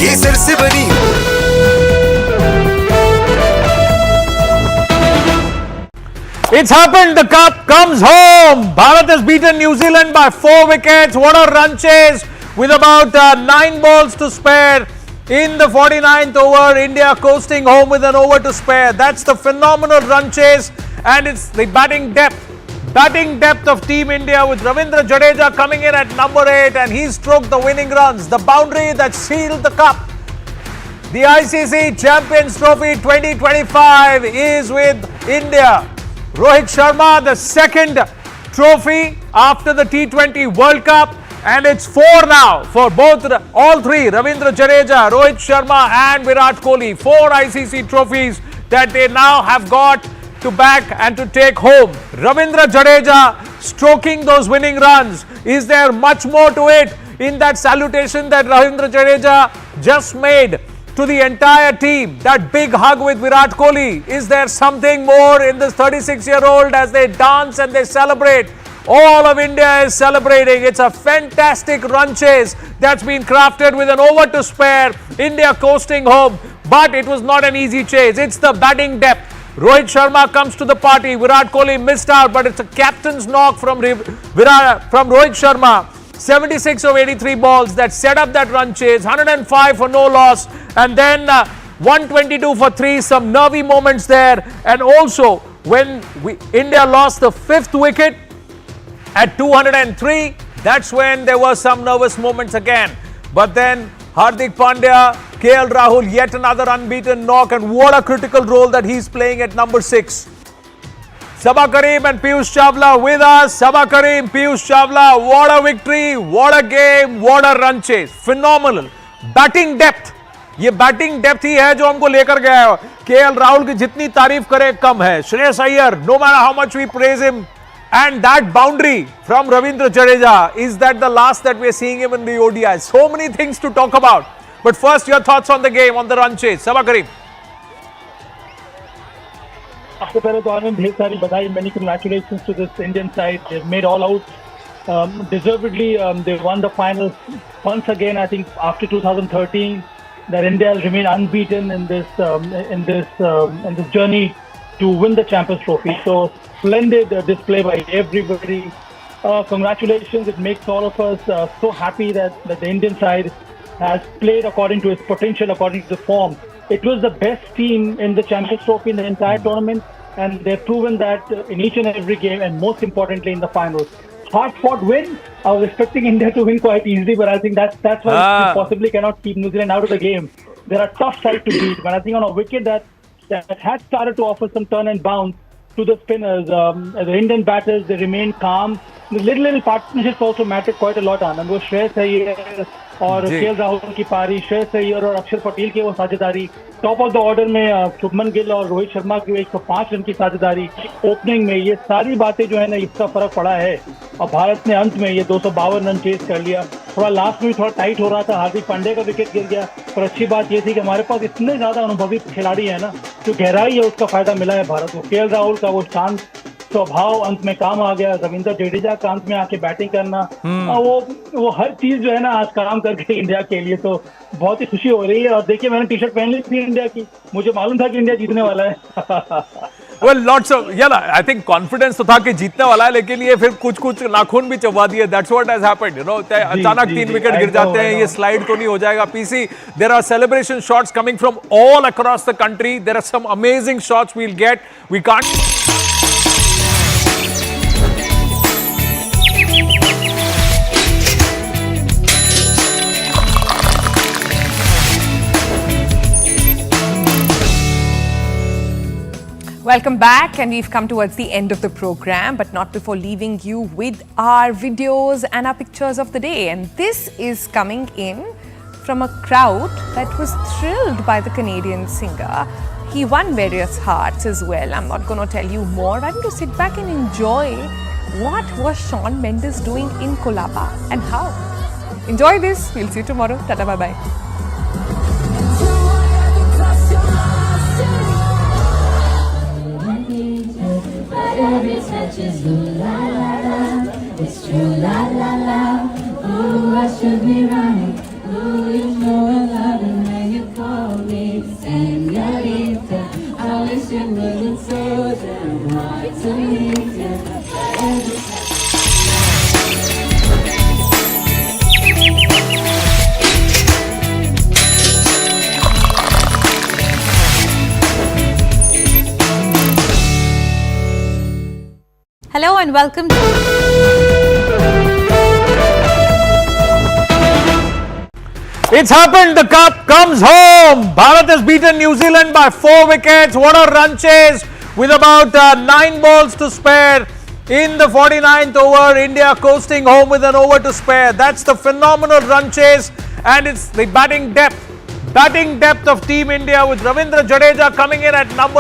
केसर से बनी It's happened. The cup comes home. Bharat has beaten New Zealand by 4 wickets. What a run chase with about 9 balls to spare. In the 49th over, India coasting home with an over to spare. That's the phenomenal run chase, and it's the batting depth. Batting depth of Team India with Ravindra Jadeja coming in at number 8, and he stroked the winning runs. The boundary that sealed the cup. The ICC Champions Trophy 2025 is with India. Rohit Sharma, the second trophy after the T20 World Cup. And it's 4 now for all three, Ravindra Jadeja, Rohit Sharma and Virat Kohli. 4 ICC trophies that they now have got to back and to take home. Ravindra Jadeja stroking those winning runs. Is there much more to it in that salutation that Ravindra Jadeja just made to the entire team? That big hug with Virat Kohli. Is there something more in this 36-year-old as they dance and they celebrate? All of India is celebrating. It's a fantastic run chase that's been crafted with an over to spare. India coasting home, but it was not an easy chase. It's the batting depth. Rohit Sharma comes to the party. Virat Kohli missed out, but it's a captain's knock from Rohit Sharma. 76 of 83 balls that set up that run chase. 105 for no loss, and then 122 for 3. Some nervy moments there, and also when India lost the 5th wicket at 203, that's when there were some nervous moments again. But then Hardik Pandya, KL Rahul, yet another unbeaten knock, and what a critical role that he's playing at number 6. Sabha Karim and Piyush Chawla with us. Sabha Karim, Piyush Chawla, what a victory, what a game, what a run chase. Phenomenal. Batting depth. ये batting depth ही है जो हमको लेकर गया है. KL Rahul की जितनी तारीफ करे कम है. Shreyas Iyer, no matter how much we praise him, and that boundary from Ravindra Jadeja, is that the last that we are seeing him in the ODI? So many things to talk about. But first, your thoughts on the game, on the run chase. Sabha Karim. सबसे पहले तो आनंद, ढेर सारी बधाई. Many congratulations to this Indian side. They've made all out. Deservedly, they won the final once again. I think after 2013, that India will remain unbeaten in this journey to win the Champions Trophy. So splendid display by everybody. Congratulations! It makes all of us so happy that the Indian side has played according to its potential, according to the form. It was the best team in the Champions Trophy in the entire tournament, and they've proven that in each and every game, and most importantly in the finals. Hard-fought win. I was expecting India to win quite easily, but I think that's why we possibly cannot keep New Zealand out of the game. They're a tough side to beat, but I think on a wicket that had started to offer some turn and bounce to the spinners, the Indian batters, they remained calm. The little partnerships also mattered quite a lot. And वो श्रेयस अय्यर और KL Rahul की पारी, श्रेयस अय्यर और अक्षर पटेल की वो साझेदारी, top of the order में शुभमन गिल और रोहित शर्मा की 105 रन की साझेदारी, ओपनिंग में ये सारी बातें जो है ना, इसका फर्क पड़ा है. और भारत ने अंत में ये 252 रन चेस कर लिया. थोड़ा लास्ट में थोड़ा टाइट हो रहा था, हार्दिक पांड्या का विकेट गिर गया, पर अच्छी बात ये थी कि हमारे पास इतने ज्यादा अनुभवी खिलाड़ी है ना, जो गहराई है उसका फायदा मिला है भारत को. केएल राहुल का वो शांत स्वभाव अंत में काम आ गया. रविंद्र जडेजा का अंत में आके बैटिंग करना, वो हर चीज जो है ना आज काम कर गई इंडिया के लिए. तो बहुत ही खुशी हो रही है. और देखिए, मैंने टी शर्ट पहन ली थी इंडिया की, मुझे मालूम था कि इंडिया जीतने वाला है. Well, lots of, I think confidence तो था कि जीतने वाला है, लेकिन ये फिर कुछ नाखून भी चबा दिए. That's what has happened, you know. अचानक 3 विकेट गिर जाते हैं, ये स्लाइड तो नहीं हो जाएगा. PC, there are celebration shots coming from all across the country. There are some amazing shots we'll get. We can't. Welcome back, and we've come towards the end of the program, but not before leaving you with our videos and our pictures of the day. And this is coming in from a crowd that was thrilled by the Canadian singer. He won various hearts as well. I'm not going to tell you more. I'm going to sit back and enjoy what was Shawn Mendes doing in Colaba and how. Enjoy this. We'll see you tomorrow. Tata, bye-bye. Every touch is ooh la la la, it's true la la la. Ooh, I should be running. Ooh, you know I love it when you call me señorita. I wish it wasn't so damn hard. to meet you. Hello and welcome to It's happened. The cup comes home. Bharat has beaten New Zealand by 4 wickets. What a run chase with about 9 balls to spare. In the 49th over, India coasting home with an over to spare. That's the phenomenal run chase, and it's the batting depth of Team India with Ravindra Jadeja coming in at number